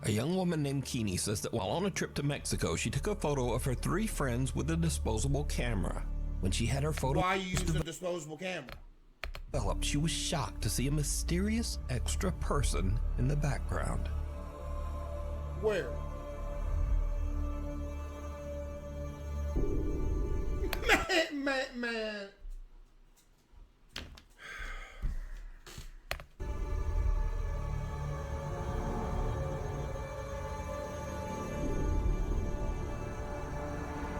A young woman named Keeney says that while on a trip to Mexico, she took a photo of her 3 friends with a disposable camera. When she had her photo Why you use a disposable camera? developed, she was shocked to see a mysterious extra person in the background. Where? Man.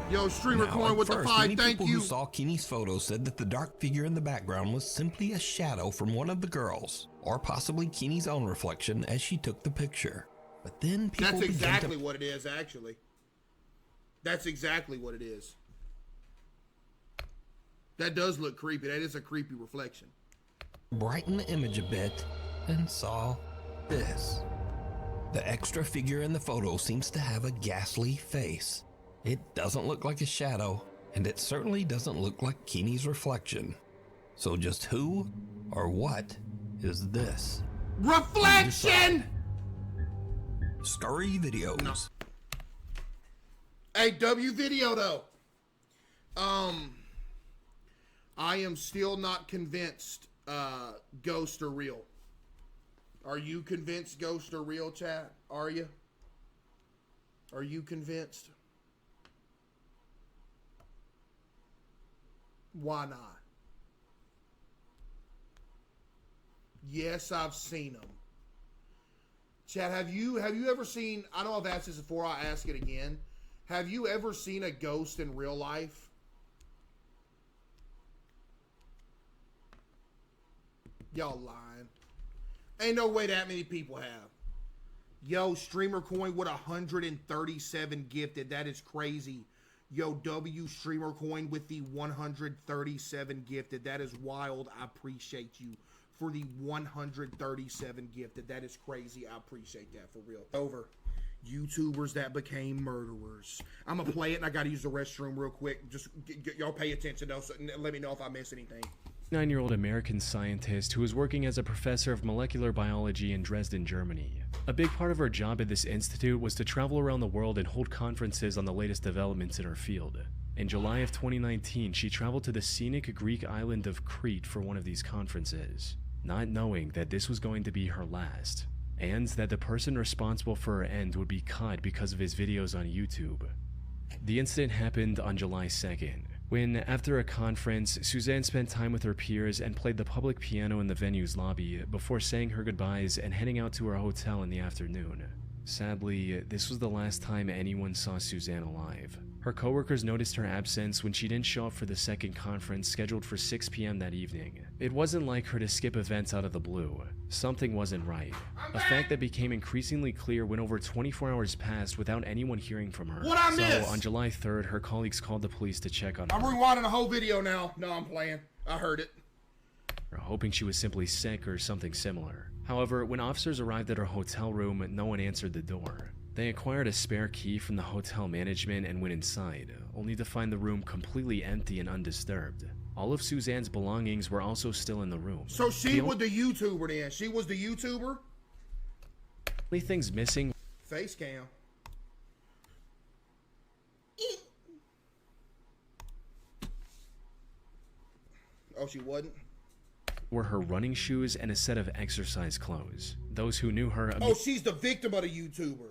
Yo, streamer coin with the 5, many thank people you. who saw Keeney's photo said that the dark figure in the background was simply a shadow from one of the girls, or possibly Keeney's own reflection as she took the picture. But then people That's began exactly to what it is, actually. That's exactly what it is. That does look creepy. That is a creepy reflection. brighten the image a bit and saw this. The extra figure in the photo seems to have a ghastly face. It doesn't look like a shadow, and it certainly doesn't look like Keeney's reflection. So just who or what is this? Reflection! Sacry videos. No. Hey, W video though. I am still not convinced ghosts are real. Are you convinced ghosts are real, chat? Are you? Are you convinced? Why not? Yes, I've seen them. Chad, have you ever seen, I know I've asked this before, I'll ask it again. Have you ever seen a ghost in real life? Y'all lying. Ain't no way that many people have. Yo, Streamer Coin with 137 gifted. That is crazy. Yo, W Streamer Coin with the 137 gifted. That is wild. I appreciate you for the 137 gifted. That is crazy. I appreciate that for real. Over. YouTubers that became murderers. I'm gonna play it and I gotta use the restroom real quick. Just y'all pay attention though, so let me know if I miss anything. 9-year-old American scientist who was working as a professor of molecular biology in Dresden, Germany. A big part of her job at this institute was to travel around the world and hold conferences on the latest developments in her field. In July of 2019, she traveled to the scenic Greek island of Crete for one of these conferences, not knowing that this was going to be her last, and that the person responsible for her end would be caught because of his videos on YouTube. The incident happened on July 2nd, when, after a conference, Suzanne spent time with her peers and played the public piano in the venue's lobby before saying her goodbyes and heading out to her hotel in the afternoon. Sadly, this was the last time anyone saw Suzanne alive. Her coworkers noticed her absence when she didn't show up for the second conference scheduled for 6 p.m. that evening. It wasn't like her to skip events out of the blue. Something wasn't right. A fact that became increasingly clear when over 24 hours passed without anyone hearing from her. What I missed? So on July 3rd, her colleagues called the police to check on her. I'm rewinding the whole video now. No, I'm playing. I heard it. Hoping she was simply sick or something similar. However, when officers arrived at her hotel room, no one answered the door. They acquired a spare key from the hotel management and went inside, only to find the room completely empty and undisturbed. All of Suzanne's belongings were also still in the room. So she was the YouTuber then? She was the YouTuber? Only things missing... Face cam. Oh, she wasn't? Were her running shoes and a set of exercise clothes. Those who knew her... Oh, she's the victim of the YouTuber.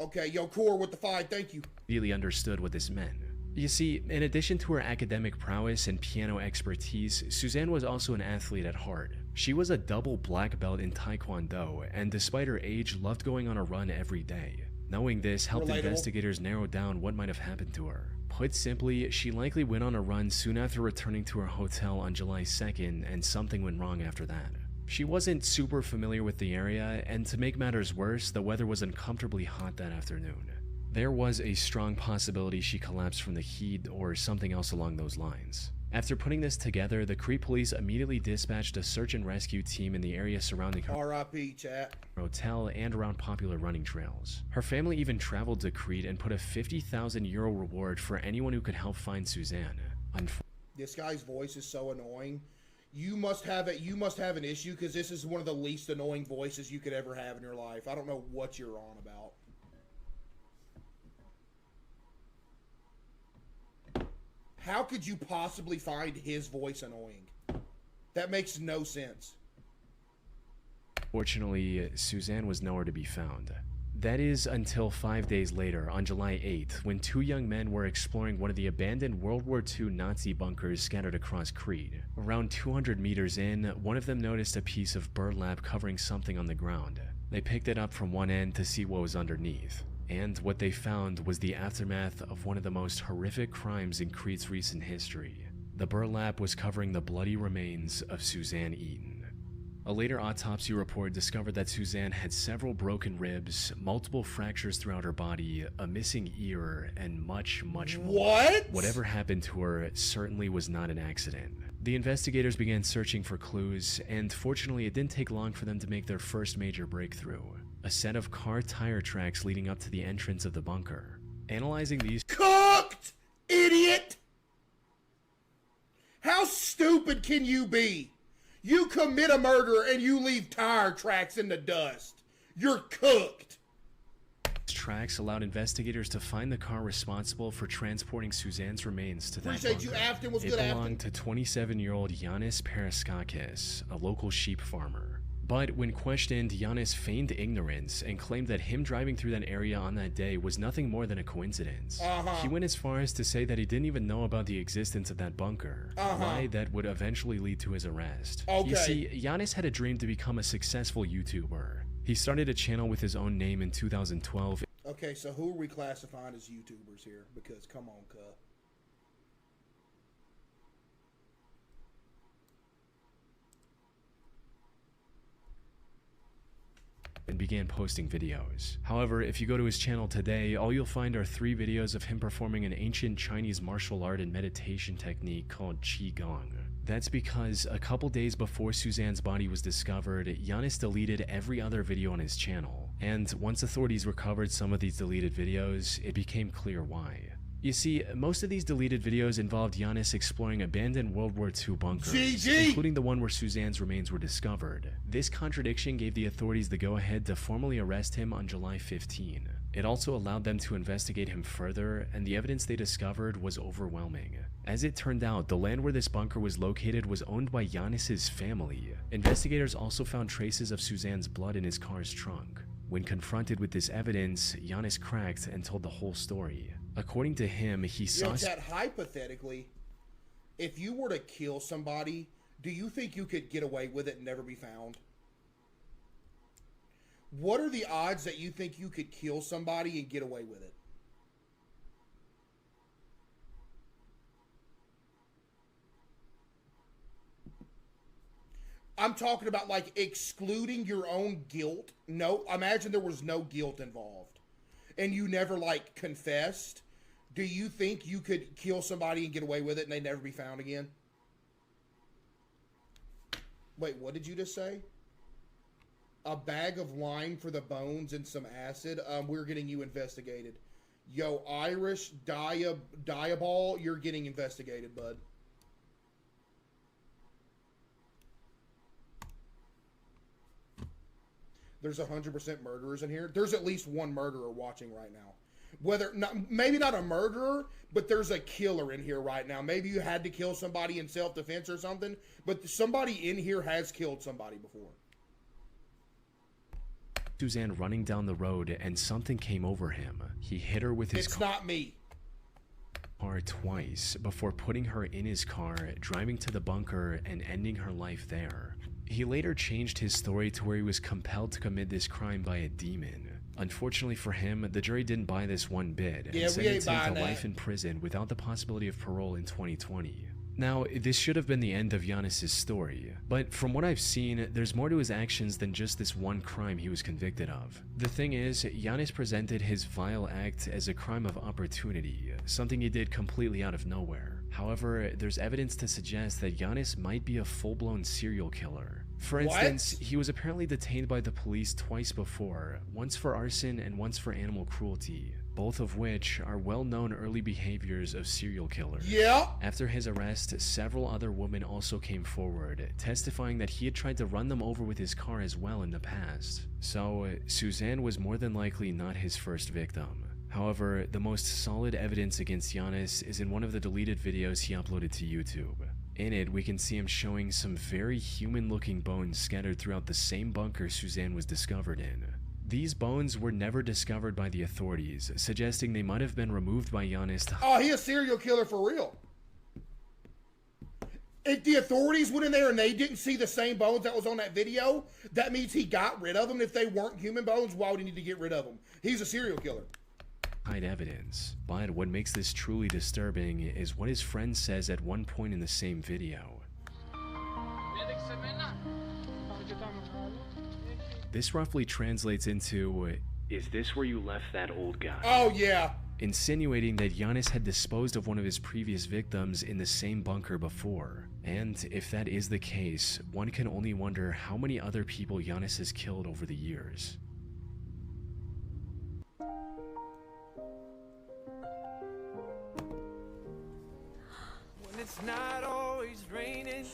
Okay, yo, Core with the 5, thank you. Immediately understood what this meant. You see, in addition to her academic prowess and piano expertise, Suzanne was also an athlete at heart. She was a double black belt in Taekwondo, and despite her age, loved going on a run every day. Knowing this helped investigators narrow down what might have happened to her. Put simply, she likely went on a run soon after returning to her hotel on July 2nd, and something went wrong after that. She wasn't super familiar with the area, and to make matters worse, the weather was uncomfortably hot that afternoon. There was a strong possibility she collapsed from the heat or something else along those lines. After putting this together, the Crete police immediately dispatched a search and rescue team in the area surrounding her R.I.P. chat. Hotel and around popular running trails. Her family even traveled to Crete and put a €50,000 reward for anyone who could help find Suzanne. This guy's voice is so annoying. You must have an issue, because this is one of the least annoying voices you could ever have in your life. I don't know what you're on about. How could you possibly find his voice annoying? That makes no sense. Fortunately, Suzanne was nowhere to be found. That is until 5 days later, on July 8th, when 2 young men were exploring one of the abandoned World War II Nazi bunkers scattered across Crete. Around 200 meters in, one of them noticed a piece of burlap covering something on the ground. They picked it up from one end to see what was underneath. And what they found was the aftermath of one of the most horrific crimes in Crete's recent history. The burlap was covering the bloody remains of Suzanne Eaton. A later autopsy report discovered that Suzanne had several broken ribs, multiple fractures throughout her body, a missing ear, and much more. What? Whatever happened to her certainly was not an accident. The investigators began searching for clues, and fortunately it didn't take long for them to make their first major breakthrough. A set of car tire tracks leading up to the entrance of the bunker. Analyzing these— Cooked! Idiot! How stupid can you be? You commit a murder and you leave tire tracks in the dust. You're cooked. Tracks allowed investigators to find the car responsible for transporting Suzanne's remains to that bunker. Appreciate you, Afton. Was it good, belonged to 27-year-old Yanis Paraskakis, a local sheep farmer. But when questioned, Giannis feigned ignorance and claimed that him driving through that area on that day was nothing more than a coincidence. He went as far as to say that he didn't even know about the existence of that bunker, a lie that would eventually lead to his arrest. You see, Giannis had a dream to become a successful YouTuber. He started a channel with his own name in 2012. Okay, so who are we classifying as YouTubers here? Because, come on, cuh. And began posting videos. However, if you go to his channel today, all you'll find are 3 videos of him performing an ancient Chinese martial art and meditation technique called Qigong. That's because a couple days before Suzanne's body was discovered, Giannis deleted every other video on his channel. And once authorities recovered some of these deleted videos, it became clear why. You see, most of these deleted videos involved Giannis exploring abandoned World War II bunkers, including the one where Suzanne's remains were discovered. This contradiction gave the authorities the go-ahead to formally arrest him on July 15. It also allowed them to investigate him further, and the evidence they discovered was overwhelming. As it turned out, the land where this bunker was located was owned by Giannis's family. Investigators also found traces of Suzanne's blood in his car's trunk. When confronted with this evidence, Giannis cracked and told the whole story. According to him, he saw... Chad, hypothetically, if you were to kill somebody, do you think you could get away with it and never be found? What are the odds that you think you could kill somebody and get away with it? I'm talking about, like, excluding your own guilt. No, imagine there was no guilt involved. And you never, like, confessed. Do you think you could kill somebody and get away with it and they'd never be found again? Wait, what did you just say? A bag of lime for the bones and some acid? We're getting you investigated. Yo, Irish Diabol, you're getting investigated, bud. There's 100% murderers in here. There's at least one murderer watching right now. Whether not, maybe not a murderer, but there's a killer in here right now. Maybe you had to kill somebody in self-defense or something, but somebody in here has killed somebody before. Suzanne running down the road and something came over him. He hit her with his It's not me. car twice before putting her in his car, driving to the bunker and ending her life there. He later changed his story to where he was compelled to commit this crime by a demon. Unfortunately for him, the jury didn't buy this one bit and sentenced him to life in prison without the possibility of parole in 2020. Now, this should have been the end of Giannis' story, but from what I've seen, there's more to his actions than just this one crime he was convicted of. The thing is, Giannis presented his vile act as a crime of opportunity, something he did completely out of nowhere. However, there's evidence to suggest that Giannis might be a full-blown serial killer. For instance, he was apparently detained by the police twice before, once for arson and once for animal cruelty, both of which are well-known early behaviors of serial killers. Yeah. After his arrest, several other women also came forward, testifying that he had tried to run them over with his car as well in the past. So, Suzanne was more than likely not his first victim. However, the most solid evidence against Giannis is in one of the deleted videos he uploaded to YouTube. In it, we can see him showing some very human-looking bones scattered throughout the same bunker Suzanne was discovered in. These bones were never discovered by the authorities, suggesting they might have been removed by Giannis to... Oh, he a serial killer for real. If the authorities went in there and they didn't see the same bones that was on that video, that means he got rid of them. If they weren't human bones, why would he need to get rid of them? He's a serial killer. Hide evidence. But what makes this truly disturbing is what his friend says at one point in the same video. This roughly translates into, "Is this where you left that old guy?" Oh, yeah. Insinuating that Giannis had disposed of one of his previous victims in the same bunker before. And if that is the case, one can only wonder how many other people Giannis has killed over the years. It's not always raining.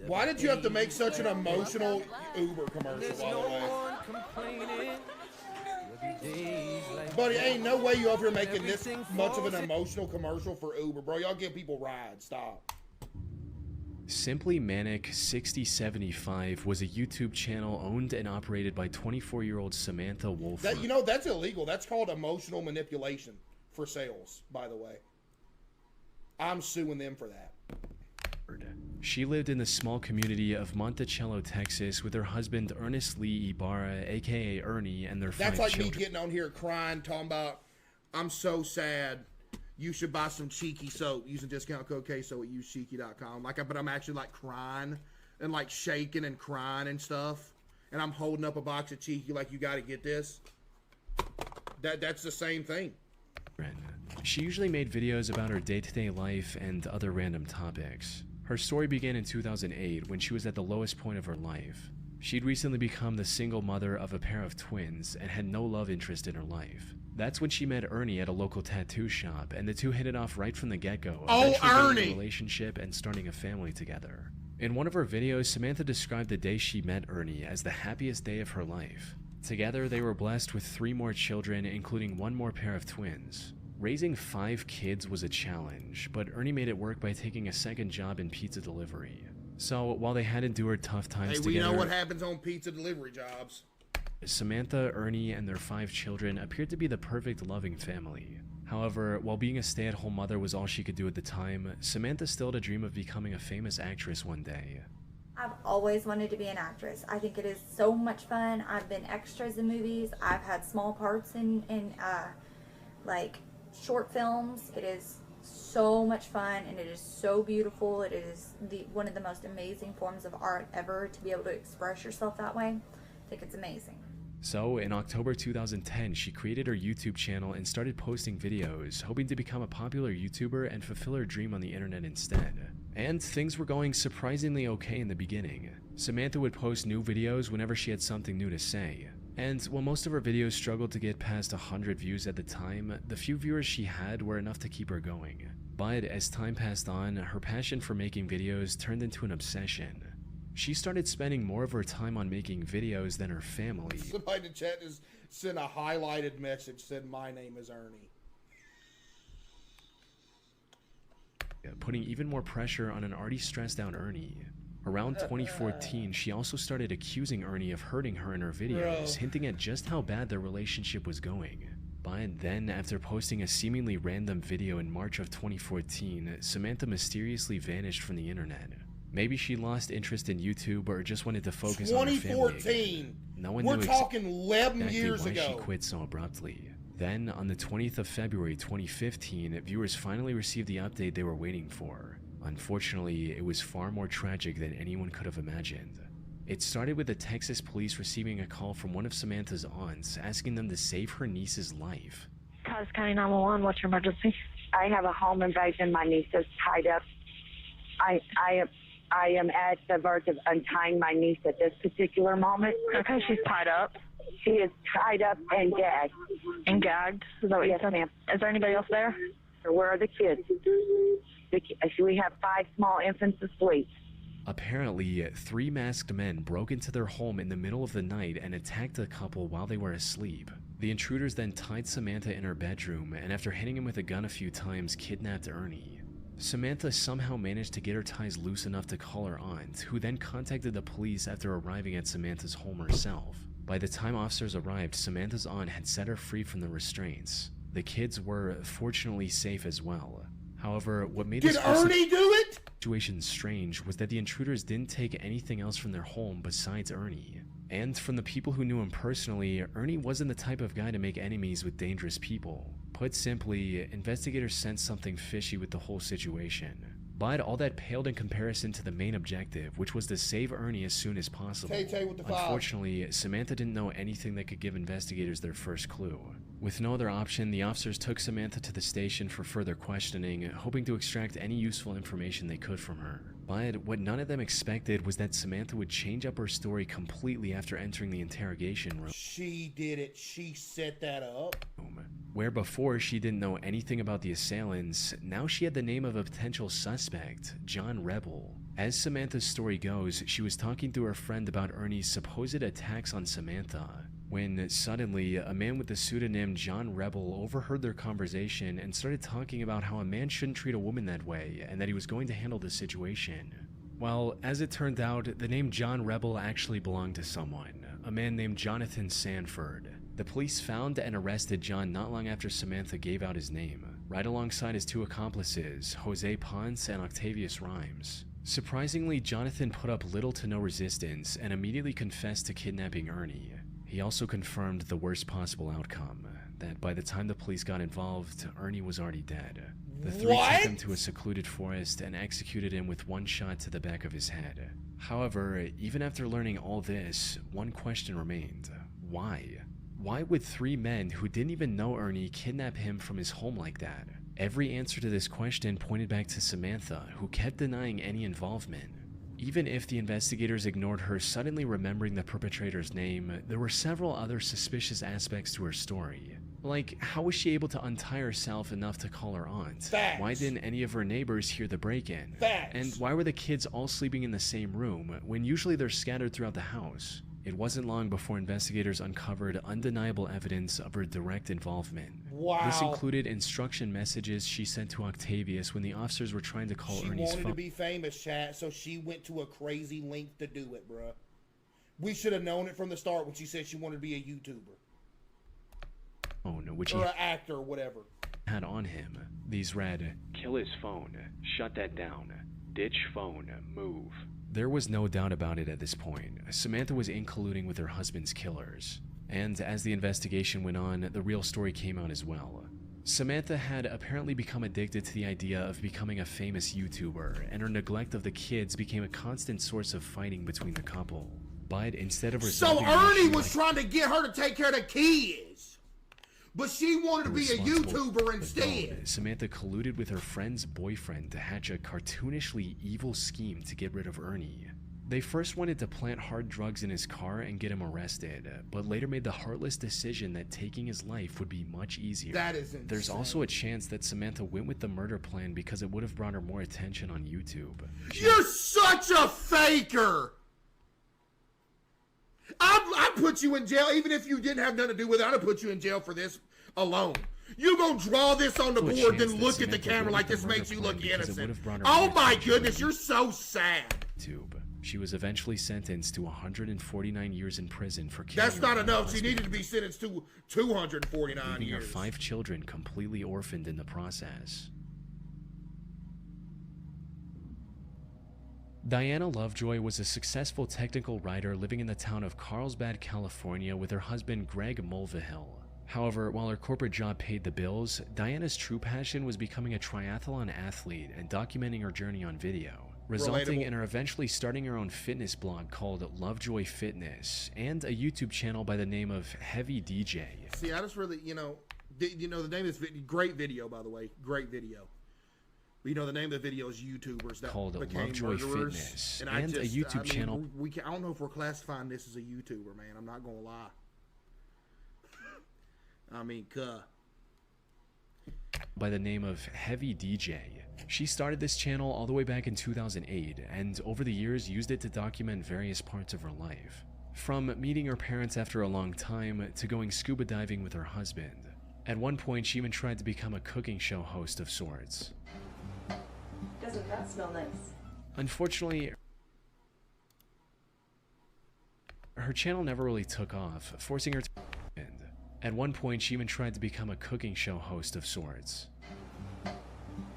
Why did you have to make such an emotional Uber commercial, by the way? Buddy, ain't no way you up here making this much of an emotional commercial for Uber, bro. Y'all give people rides. Stop. Simply Manic 6075 was a YouTube channel owned and operated by 24-year-old Samantha Wolfram. You know, that's illegal. That's called emotional manipulation for sales, by the way. I'm suing them for that. She lived in the small community of Monticello, Texas, with her husband Ernest Lee Ibarra, aka Ernie, and their 5 That's like children. me getting on here crying, talking about, I'm so sad. You should buy some Cheeky soap using discount code CaseOh at usecheeky.com. But I'm actually like crying and like shaking and crying and stuff. And I'm holding up a box of Cheeky like, you got to get this. That's the same thing. She usually made videos about her day-to-day life and other random topics. Her story began in 2008 when she was at the lowest point of her life. She'd recently become the single mother of a pair of twins and had no love interest in her life. That's when she met Ernie at a local tattoo shop, and the two hit it off right from the get-go, eventually building a relationship and starting a family together. In one of her videos, Samantha described the day she met Ernie as the happiest day of her life. Together, they were blessed with 3 more children, including 1 more pair of twins. Raising 5 kids was a challenge, but Ernie made it work by taking a second job in pizza delivery. So while they had endured tough times together, we know what happens on pizza delivery jobs. Samantha, Ernie, and their 5 children appeared to be the perfect loving family. However, while being a stay-at-home mother was all she could do at the time, Samantha still had a dream of becoming a famous actress one day. I've always wanted to be an actress. I think it is so much fun. I've been extras in movies. I've had small parts in like short films. It is so much fun and it is so beautiful. It is one of the most amazing forms of art ever, to be able to express yourself that way. I think it's amazing. So, in October 2010, she created her YouTube channel and started posting videos, hoping to become a popular YouTuber and fulfill her dream on the internet instead. And things were going surprisingly okay in the beginning. Samantha would post new videos whenever she had something new to say. And while most of her videos struggled to get past 100 views at the time, the few viewers she had were enough to keep her going. But as time passed on, her passion for making videos turned into an obsession. She started spending more of her time on making videos than her family. Somebody in the chat just sent a highlighted message, said, "My name is Ernie." Putting even more pressure on an already stressed out Ernie. Around 2014, she also started accusing Ernie of hurting her in her videos, hinting at just how bad their relationship was going. But then, after posting a seemingly random video in March of 2014, Samantha mysteriously vanished from the internet. Maybe she lost interest in YouTube or just wanted to focus on her family again. 2014. No one We're knew talking 11 years why ago. she quit so abruptly. Then, on the 20th of February 2015, viewers finally received the update they were waiting for. Unfortunately, it was far more tragic than anyone could have imagined. It started with the Texas police receiving a call from one of Samantha's aunts asking them to save her niece's life. Cause County 911, what's your emergency? I have a home invasion. My niece is tied up. I am at the verge of untying my niece at this particular moment. Okay, she's tied up. She is tied up and gagged. And gagged? Is that what you said? Ma'am. Is there anybody else there? Where are the kids? We have 5 small infants asleep. Apparently, 3 masked men broke into their home in the middle of the night and attacked the couple while they were asleep. The intruders then tied Samantha in her bedroom and, after hitting him with a gun a few times, kidnapped Ernie. Samantha somehow managed to get her ties loose enough to call her aunt, who then contacted the police after arriving at Samantha's home herself. By the time officers arrived, Samantha's aunt had set her free from the restraints. The kids were fortunately safe as well. However, what made this situation strange was that the intruders didn't take anything else from their home besides Ernie. And from the people who knew him personally, Ernie wasn't the type of guy to make enemies with dangerous people. Put simply, investigators sensed something fishy with the whole situation. But all that paled in comparison to the main objective, which was to save Ernie as soon as possible. Unfortunately, Samantha didn't know anything that could give investigators their first clue. With no other option, the officers took Samantha to the station for further questioning, hoping to extract any useful information they could from her. But what none of them expected was that Samantha would change up her story completely after entering the interrogation room. She did it. She set that up. Where before she didn't know anything about the assailants, now she had the name of a potential suspect, John Rebel. As Samantha's story goes, she was talking to her friend about Ernie's supposed attacks on Samantha, when suddenly a man with the pseudonym John Rebel overheard their conversation and started talking about how a man shouldn't treat a woman that way and that he was going to handle the situation. Well, as it turned out, the name John Rebel actually belonged to someone, a man named Jonathan Sanford. The police found and arrested John not long after Samantha gave out his name, right alongside his two accomplices, Jose Ponce and Octavius Rhymes. Surprisingly, Jonathan put up little to no resistance and immediately confessed to kidnapping Ernie. He also confirmed the worst possible outcome, that by the time the police got involved, Ernie was already dead. The three took him to a secluded forest and executed him with one shot to the back of his head. However, even after learning all this, one question remained. Why? Why would three men who didn't even know Ernie kidnap him from his home like that? Every answer to this question pointed back to Samantha, who kept denying any involvement. Even if the investigators ignored her suddenly remembering the perpetrator's name, there were several other suspicious aspects to her story. Like, how was she able to untie herself enough to call her aunt? Facts. Why didn't any of her neighbors hear the break-in? Facts. And why were the kids all sleeping in the same room, when usually they're scattered throughout the house? It wasn't long before investigators uncovered undeniable evidence of her direct involvement. Wow. This included instruction messages she sent to Octavius when the officers were trying to call She Ernie's wanted phone. to be famous, chat, so she went to a crazy length to do it, bruh. We should have known it from the start when she said she wanted to be a YouTuber. Which Or he an actor or whatever. had on him. These read, "Kill his phone, shut that down, ditch phone, move." There was no doubt about it at this point. Samantha was in colluding with her husband's killers. And as the investigation went on, the real story came out as well. Samantha had apparently become addicted to the idea of becoming a famous YouTuber, and her neglect of the kids became a constant source of fighting between the couple. But instead of So resolving the Ernie issue was trying to get her to take care of the kids. But she wanted to be a YouTuber instead. Samantha colluded with her friend's boyfriend to hatch a cartoonishly evil scheme to get rid of Ernie. They first wanted to plant hard drugs in his car and get him arrested, but later made the heartless decision that taking his life would be much easier. That is insane. There's also a chance that Samantha went with the murder plan because it would have brought her more attention on YouTube. You're such a faker! I'd put you in jail, even if you didn't have nothing to do with it. I'd put you in jail for this alone. You gonna draw this on the board, then look at the camera like this makes you look innocent. Oh my goodness, you're so sad. She was eventually sentenced to 149 years in prison for killing That's not her enough. husband, She needed to be sentenced to 249 leaving her years. 5 children completely orphaned in the process. Diana Lovejoy was a successful technical writer living in the town of Carlsbad, California with her husband Greg Mulvihill. However, while her corporate job paid the bills, Diana's true passion was becoming a triathlon athlete and documenting her journey on video, resulting in her eventually starting her own fitness blog called Lovejoy Fitness and a YouTube channel by the name of Heavy DJ. See, I just really, the name of this video, great video, by the way, great video. But, the name of the video is YouTubers that Called became Lovejoy murderers. Fitness And and a YouTube channel. I don't know if we're classifying this as a YouTuber, man. I'm not gonna lie. By the name of Heavy DJ. She started this channel all the way back in 2008, and over the years used it to document various parts of her life. From meeting her parents after a long time, to going scuba diving with her husband. At one point, she even tried to become a cooking show host of sorts. Doesn't that smell nice? Unfortunately, her channel never really took off, forcing her to end. At one point, she even tried to become a cooking show host of sorts.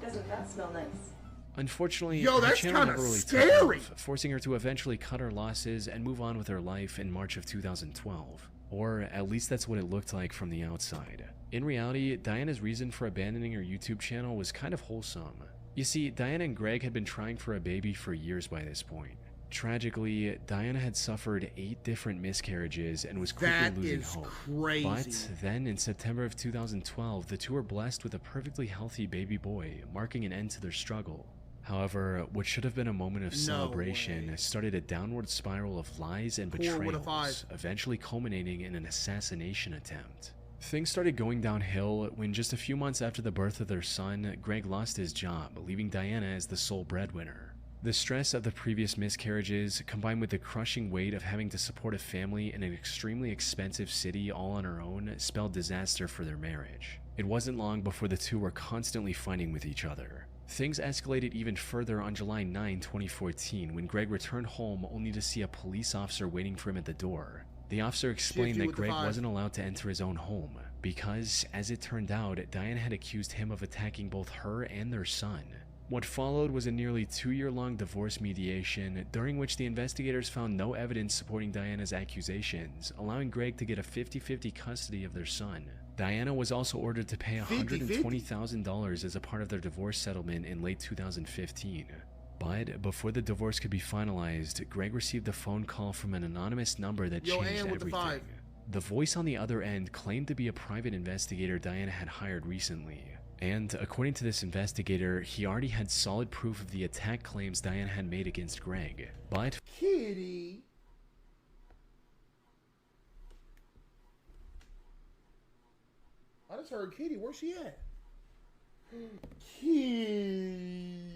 Doesn't that smell nice? Unfortunately, Yo, her that's channel kinda never really scary. took off, forcing her to eventually cut her losses and move on with her life in March of 2012. Or at least that's what it looked like from the outside. In reality, Diana's reason for abandoning her YouTube channel was kind of wholesome. You see, Diana and Greg had been trying for a baby for years by this point. Tragically, Diana had suffered 8 different miscarriages and was quickly That losing is hope. crazy. But then, in September of 2012, the two were blessed with a perfectly healthy baby boy, marking an end to their struggle. However, what should have been a moment of celebration started a downward spiral of lies and betrayals, eventually culminating in an assassination attempt. Things started going downhill when just a few months after the birth of their son, Greg lost his job, leaving Diana as the sole breadwinner. The stress of the previous miscarriages, combined with the crushing weight of having to support a family in an extremely expensive city all on her own, spelled disaster for their marriage. It wasn't long before the two were constantly fighting with each other. Things escalated even further on July 9, 2014, when Greg returned home only to see a police officer waiting for him at the door. The officer explained that Greg wasn't allowed to enter his own home because, as it turned out, Diana had accused him of attacking both her and their son. What followed was a nearly 2-year-long divorce mediation, during which the investigators found no evidence supporting Diana's accusations, allowing Greg to get a 50-50 custody of their son. Diana was also ordered to pay $120,000 as a part of their divorce settlement in late 2015. But before the divorce could be finalized, Greg received a phone call from an anonymous number that changed everything. The voice on the other end claimed to be a private investigator Diana had hired recently. And according to this investigator, he already had solid proof of the attack claims Diana had made against Greg. But Kitty. I just heard Kitty. Where's she at? Kitty.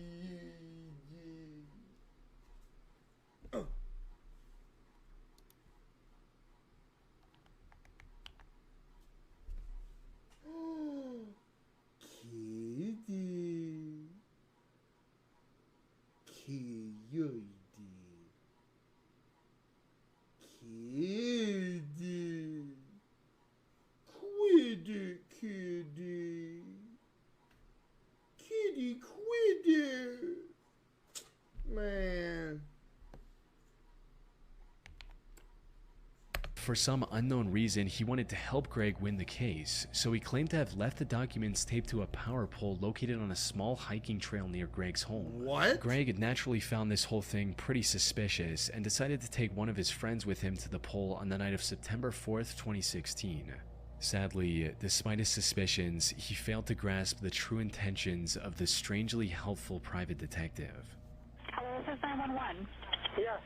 Kitty, quit it. Man. for some unknown reason, he wanted to help Greg win the case, so he claimed to have left the documents taped to a power pole located on a small hiking trail near Greg's home. What? Greg naturally found this whole thing pretty suspicious and decided to take one of his friends with him to the pole on the night of September 4th, 2016. Sadly, despite his suspicions, he failed to grasp the true intentions of the strangely helpful private detective. Hello, this is 911. Yeah.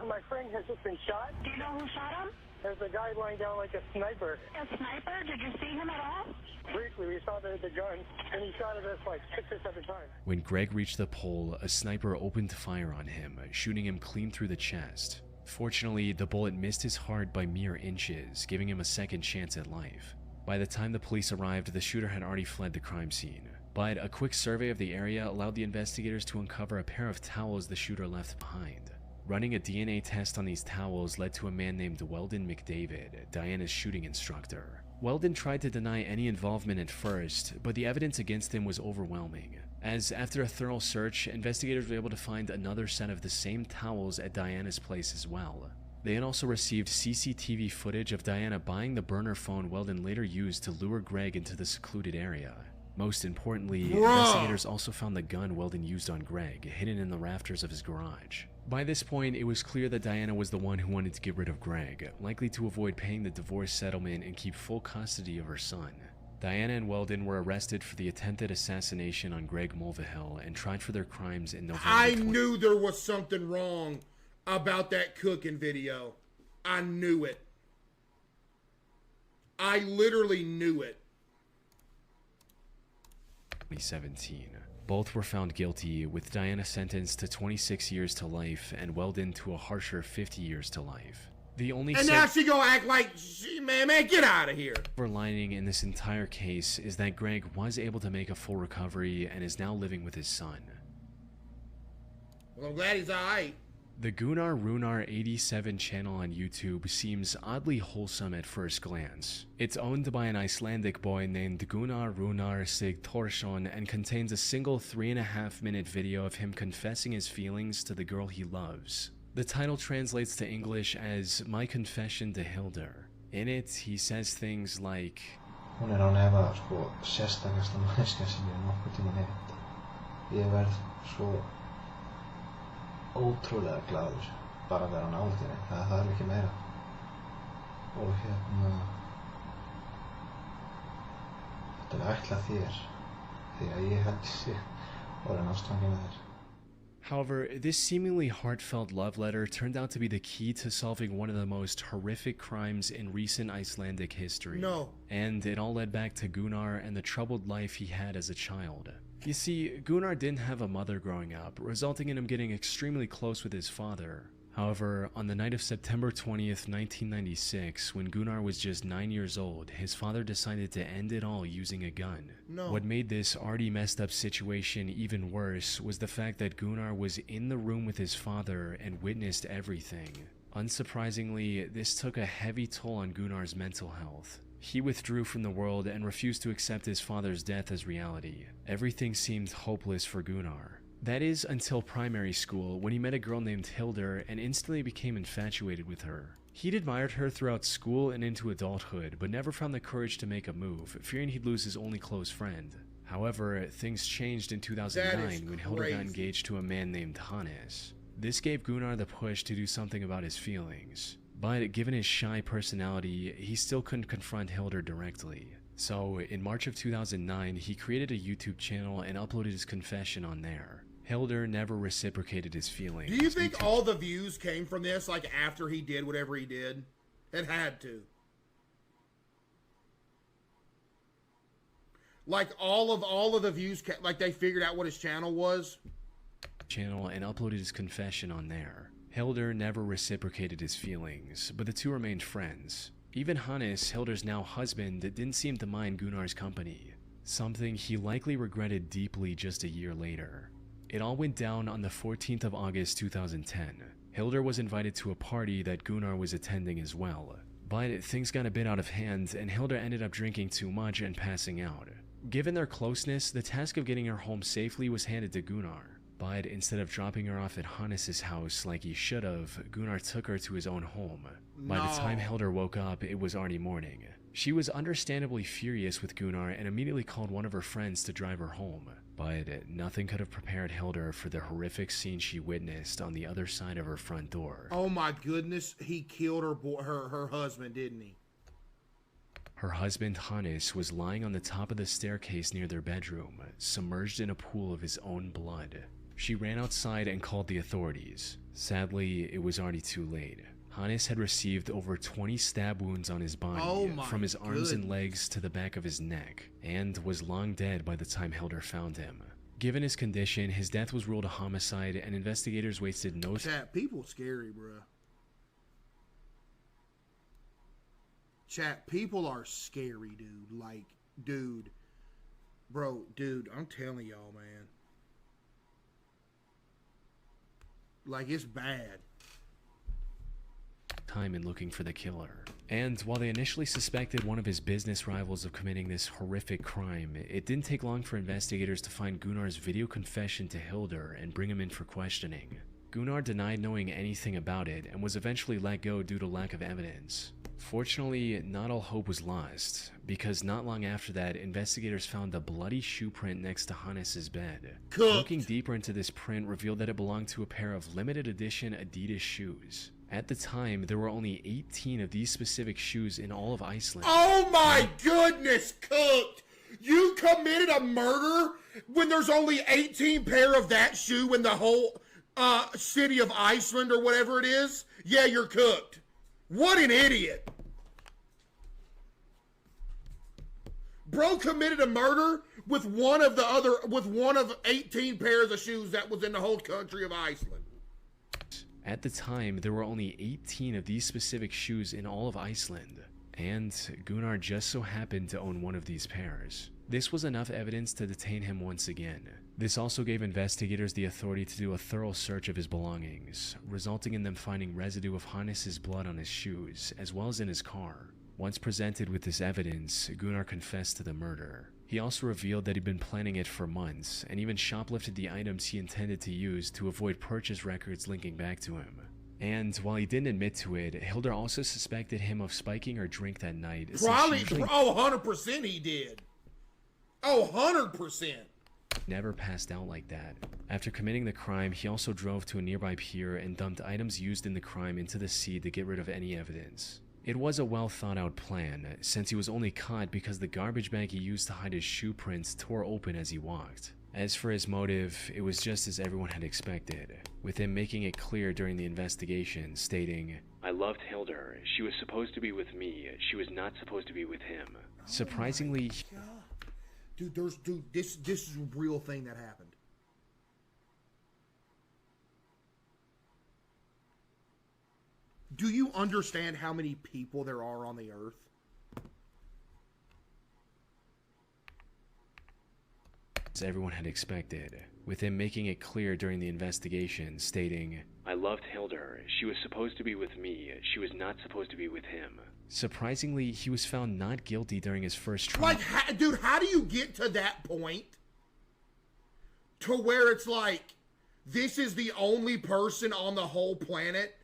My friend has just been shot. Do you know who shot him? There's a guy lying down like a sniper. A sniper? Did you see him at all? Briefly, we saw the gun, and he shot at us like 6 or 7 times. When Greg reached the pole, a sniper opened fire on him, shooting him clean through the chest. Fortunately, the bullet missed his heart by mere inches, giving him a second chance at life. By the time the police arrived, the shooter had already fled the crime scene. But a quick survey of the area allowed the investigators to uncover a pair of towels the shooter left behind. Running a DNA test on these towels led to a man named Weldon McDavid, Diana's shooting instructor. Weldon tried to deny any involvement at first, but the evidence against him was overwhelming, as after a thorough search, investigators were able to find another set of the same towels at Diana's place as well. They had also received CCTV footage of Diana buying the burner phone Weldon later used to lure Greg into the secluded area. Most importantly, investigators also found the gun Weldon used on Greg, hidden in the rafters of his garage. By this point, it was clear that Diana was the one who wanted to get rid of Greg, likely to avoid paying the divorce settlement and keep full custody of her son. Diana and Weldon were arrested for the attempted assassination on Greg Mulvihill and tried for their crimes in November. I knew there was something wrong about that cooking video. I knew it. I literally knew it. 2017. Both were found guilty, with Diana sentenced to 26 years to life and Weldon to a harsher 50 years to life. The only and now she gonna act like, man, get out of here. Silver lining in this entire case is that Greg was able to make a full recovery and is now living with his son. Well, I'm glad he's alright. The Gunnar Runar 87 channel on YouTube seems oddly wholesome at first glance. It's owned by an Icelandic boy named Gunnar Runar Sigthorsson and contains a single 3.5-minute video of him confessing his feelings to the girl he loves. The title translates to English as My Confession to Hildur. In it, he says things like, Hún án efa sérstakasta manneskja sem ég nokkuð tímann hitt. Ég verð svo ótrúlega glaður bara að vera nálægt henni. Það þarf ekki meira. Og þetta ætlað þér því að ég held sig orðin ástfangin af þér. However, this seemingly heartfelt love letter turned out to be the key to solving one of the most horrific crimes in recent Icelandic history. No. And it all led back to Gunnar and the troubled life he had as a child. You see, Gunnar didn't have a mother growing up, resulting in him getting extremely close with his father. However, on the night of September 20th, 1996, when Gunnar was just 9 years old, his father decided to end it all using a gun. No. What made this already messed up situation even worse was the fact that Gunnar was in the room with his father and witnessed everything. Unsurprisingly, this took a heavy toll on Gunnar's mental health. He withdrew from the world and refused to accept his father's death as reality. Everything seemed hopeless for Gunnar. That is until primary school, when he met a girl named Hildur and instantly became infatuated with her. He'd admired her throughout school and into adulthood, but never found the courage to make a move, fearing he'd lose his only close friend. However, things changed in 2009 when Hildur got engaged to a man named Hannes. This gave Gunnar the push to do something about his feelings. But given his shy personality, he still couldn't confront Hildur directly. So, in March of 2009, he created a YouTube channel and uploaded his confession on there. Hildur never reciprocated his feelings. Do you think all the views came from this, like after he did whatever he did? It had to. Like all of the views, like they figured out what his channel was? And uploaded his confession on there. Hildur never reciprocated his feelings, but the two remained friends. Even Hannes, Hildur's now husband, didn't seem to mind Gunnar's company, something he likely regretted deeply just a year later. It all went down on the 14th of August 2010. Hildur was invited to a party that Gunnar was attending as well. But things got a bit out of hand and Hildur ended up drinking too much and passing out. Given their closeness, the task of getting her home safely was handed to Gunnar. But instead of dropping her off at Hannes' house like he should have, Gunnar took her to his own home. By the time Hildur woke up, it was already morning. She was understandably furious with Gunnar and immediately called one of her friends to drive her home. But nothing could have prepared Hildur for the horrific scene she witnessed on the other side of her front door. Oh my goodness, he killed her husband, didn't he? Her husband, Hannes, was lying on the top of the staircase near their bedroom, submerged in a pool of his own blood. She ran outside and called the authorities. Sadly, it was already too late. Hannes had received over 20 stab wounds on his body, from his arms and legs to the back of his neck, and was long dead by the time Hildur found him. Given his condition, his death was ruled a homicide, and investigators wasted no time. Chat, people scary, bruh. Chat, people are scary, dude. Like, dude. Bro, dude, I'm telling y'all, man. Like, it's bad. Time in looking for the killer. And while they initially suspected one of his business rivals of committing this horrific crime, it didn't take long for investigators to find Gunnar's video confession to Hildur and bring him in for questioning. Gunnar denied knowing anything about it and was eventually let go due to lack of evidence. Fortunately, not all hope was lost, because not long after that, investigators found a bloody shoe print next to Hannes' bed. Looking deeper into this print revealed that it belonged to a pair of limited edition Adidas shoes. At the time, there were only 18 of these specific shoes in all of Iceland. Oh my goodness, Cooked! You committed a murder when there's only 18 pair of that shoe in the whole city of Iceland or whatever it is? Yeah, you're cooked. What an idiot. Bro committed a murder with one of 18 pairs of shoes that was in the whole country of Iceland. At the time, there were only 18 of these specific shoes in all of Iceland, and Gunnar just so happened to own one of these pairs. This was enough evidence to detain him once again. This also gave investigators the authority to do a thorough search of his belongings, resulting in them finding residue of Hannes' blood on his shoes, as well as in his car. Once presented with this evidence, Gunnar confessed to the murder. He also revealed that he'd been planning it for months, and even shoplifted the items he intended to use to avoid purchase records linking back to him. And while he didn't admit to it, Hildur also suspected him of spiking her drink that night. Probably, 100% he did. 100%. Never passed out like that. After committing the crime, he also drove to a nearby pier and dumped items used in the crime into the sea to get rid of any evidence. It was a well thought out plan, since he was only caught because the garbage bag he used to hide his shoe prints tore open as he walked. As for his motive, it was just as everyone had expected, with him making it clear during the investigation, stating, "I loved Hildur. She was supposed to be with me. She was not supposed to be with him." Surprisingly, Dude, this is a real thing that happened. Do you understand how many people there are on the earth? As everyone had expected, with him making it clear during the investigation, stating, "I loved Hilda. She was supposed to be with me. She was not supposed to be with him." Surprisingly, he was found not guilty during his first trial. Like, dude, how do you get to that point to where it's like, this is the only person on the whole planet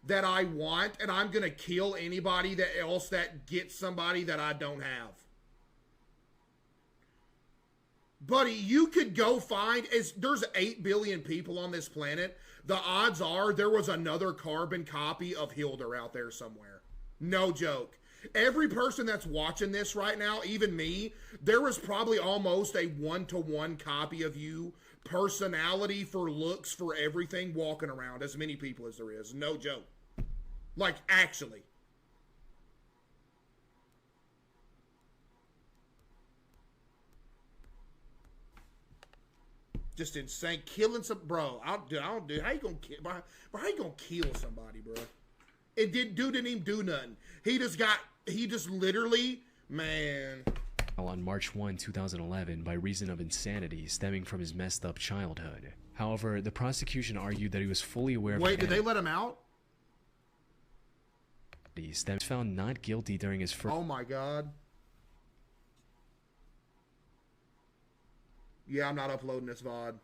that I want, and I'm gonna kill anybody else that gets somebody that I don't have? Buddy, you could go find, there's 8 billion people on this planet. The odds are there was another carbon copy of Hilda out there somewhere. No joke. Every person that's watching this right now, even me, there was probably almost a 1-to-1 copy of you, personality, for looks, for everything, walking around. As many people as there is. No joke. Like, actually. Just insane. Killing some, bro. I don't do. How you gonna kill? Bro, how you gonna kill somebody, bro? Dude didn't even do nothing. He just literally, man. On March 1, 2011, by reason of insanity stemming from his messed up childhood. However, the prosecution argued that he was fully aware of. Wait, did they let him out? He was found not guilty during his first. Oh my God. Yeah, I'm not uploading this VOD.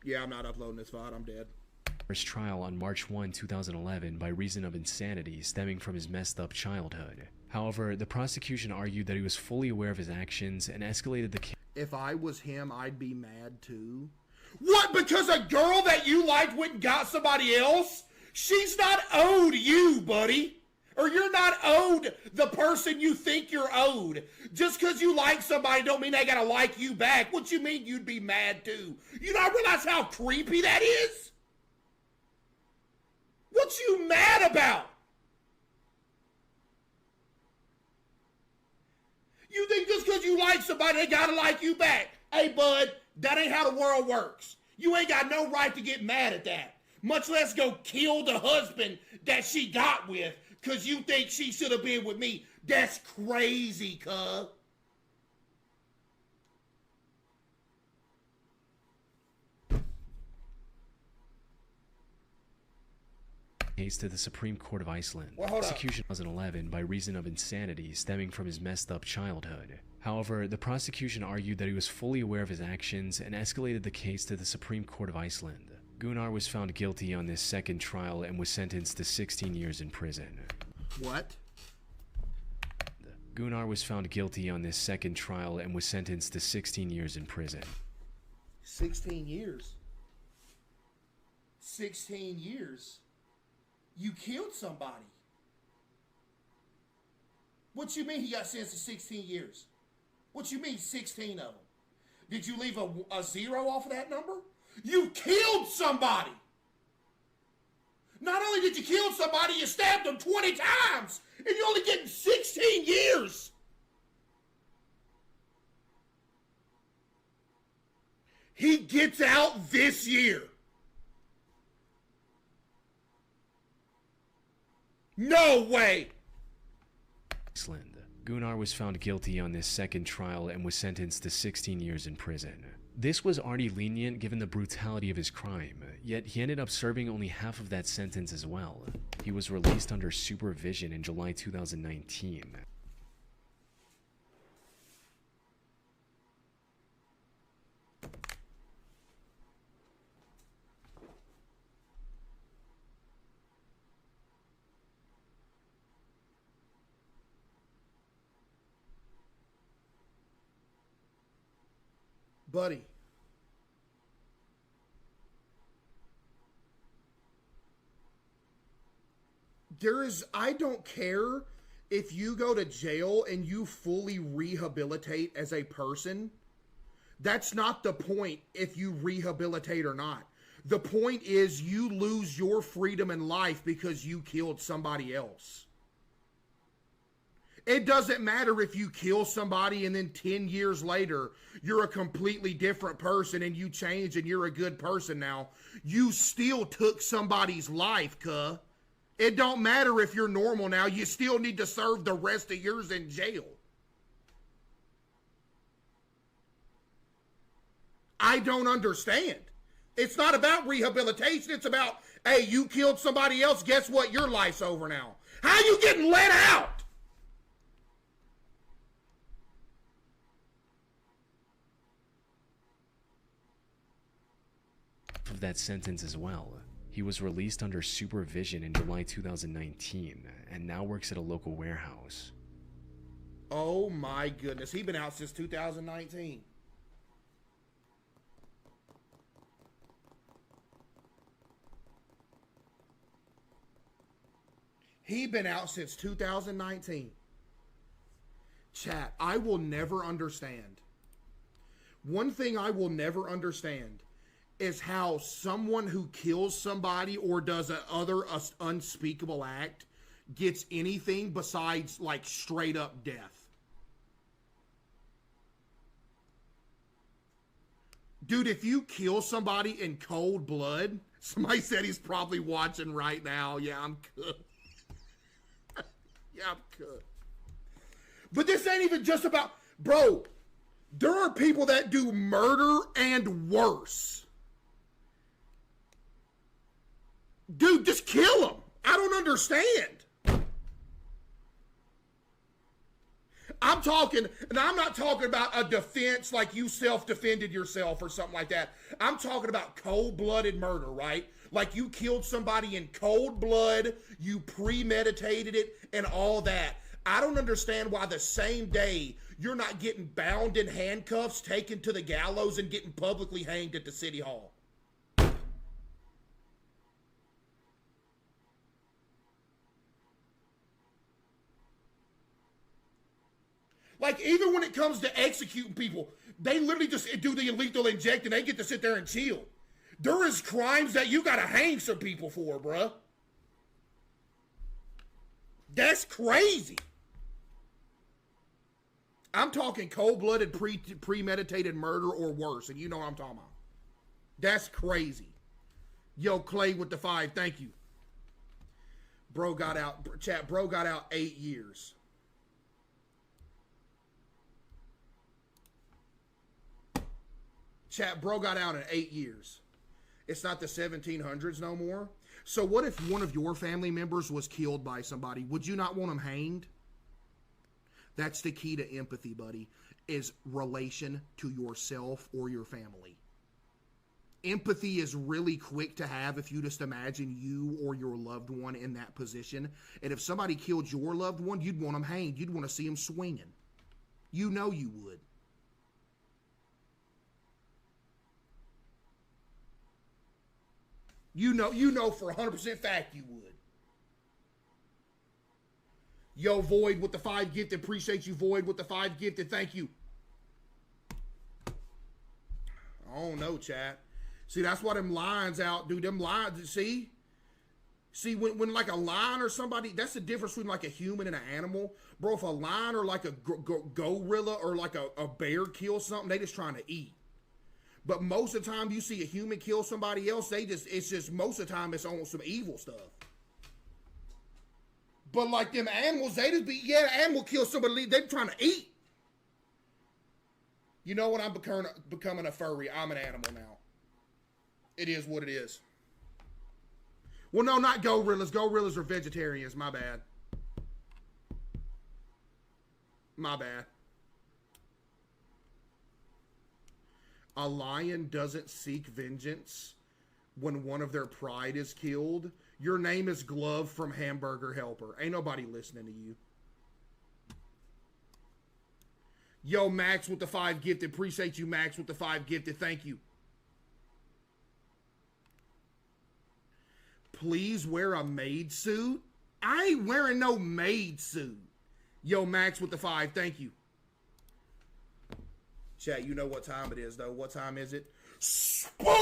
Yeah, I'm not uploading this VOD. I'm dead. First trial on March 1, 2011 by reason of insanity stemming from his messed up childhood. However, the prosecution argued that he was fully aware of his actions and escalated the case. If I was him, I'd be mad too. What? Because a girl that you liked went and got somebody else? She's not owed you, buddy. Or you're not owed the person you think you're owed. Just because you like somebody don't mean they gotta like you back. What you mean you'd be mad too? You not realize how creepy that is? What you mad about? You think just because you like somebody, they gotta like you back. Hey, bud, that ain't how the world works. You ain't got no right to get mad at that. Much less go kill the husband that she got with because you think she should have been with me. That's crazy, cuz. Case to the Supreme Court of Iceland. Well, hold up. Prosecution 2011 by reason of insanity stemming from his messed up childhood. However, the prosecution argued that he was fully aware of his actions and escalated the case to the Supreme Court of Iceland. Gunnar was found guilty on this second trial and was sentenced to 16 years in prison. What? Gunnar was found guilty on this second trial and was sentenced to 16 years in prison. 16 years. 16 years. You killed somebody. What you mean he got sentenced to 16 years? What you mean 16 of them? Did you leave a zero off of that number? You killed somebody. Not only did you kill somebody, you stabbed them 20 times. And you're only getting 16 years. He gets out this year. No way. Iceland. Gunnar was found guilty on this second trial and was sentenced to 16 years in prison. This was already lenient given the brutality of his crime, yet he ended up serving only half of that sentence as well. He was released under supervision in July 2019. Buddy. I don't care if you go to jail and you fully rehabilitate as a person. That's not the point if you rehabilitate or not. The point is you lose your freedom in life because you killed somebody else. It doesn't matter if you kill somebody and then 10 years later, you're a completely different person and you change and you're a good person now. You still took somebody's life, cuh. It don't matter if you're normal now. You still need to serve the rest of yours in jail. I don't understand. It's not about rehabilitation. It's about, hey, you killed somebody else. Guess what? Your life's over now. How you getting let out? Of that sentence as well. He was released under supervision in July 2019 and now works at a local warehouse. Oh my goodness. He's been out since 2019. He's been out since 2019. Chat, I will never understand. One thing I will never understand is how someone who kills somebody or does a other unspeakable act gets anything besides like straight up death. Dude, if you kill somebody in cold blood, somebody said he's probably watching right now. Yeah, I'm cooked. Yeah, I'm cooked. But this ain't even just about, bro, there are people that do murder and worse. Dude, just kill him. I don't understand. I'm talking, and I'm not talking about a defense like you self-defended yourself or something like that. I'm talking about cold-blooded murder, right? Like you killed somebody in cold blood, you premeditated it, and all that. I don't understand why the same day you're not getting bound in handcuffs, taken to the gallows, and getting publicly hanged at the city hall. Like, even when it comes to executing people, they literally just do the lethal inject and they get to sit there and chill. There is crimes that you gotta hang some people for, bruh. That's crazy. I'm talking cold-blooded, premeditated murder or worse, and you know what I'm talking about. That's crazy. Yo, Clay with the 5, thank you. Bro got out, chat, bro got out 8 years. Chat, bro got out in 8 years. It's not the 1700s no more. So what if one of your family members was killed by somebody? Would you not want them hanged? That's the key to empathy, buddy, is relation to yourself or your family. Empathy is really quick to have if you just imagine you or your loved one in that position. And if somebody killed your loved one, you'd want them hanged. You'd want to see them swinging. You know you would. You know for 100% fact you would. Yo, Void with the 5 gifted. Appreciate you, Void with the 5 gifted. Thank you. Oh, no, chat. See, that's why them lines out, dude. Them lines, see? See, when like a lion or somebody, that's the difference between like a human and an animal. Bro, if a lion or like a gorilla or like a bear kills something, they just trying to eat. But most of the time you see a human kill somebody else, it's just most of the time it's on some evil stuff. But like them animals, they just be, yeah, the animal kills somebody, they trying to eat. You know what? I'm becoming a furry. I'm an animal now. It is what it is. Well, no, not gorillas. Gorillas are vegetarians. My bad. My bad. A lion doesn't seek vengeance when one of their pride is killed. Your name is Glove from Hamburger Helper. Ain't nobody listening to you. Yo, Max with the 5 gifted. Appreciate you, Max with the 5 gifted. Thank you. Please wear a maid suit. I ain't wearing no maid suit. Yo, Max with the 5. Thank you. Chat, you know what time it is, though. What time is it?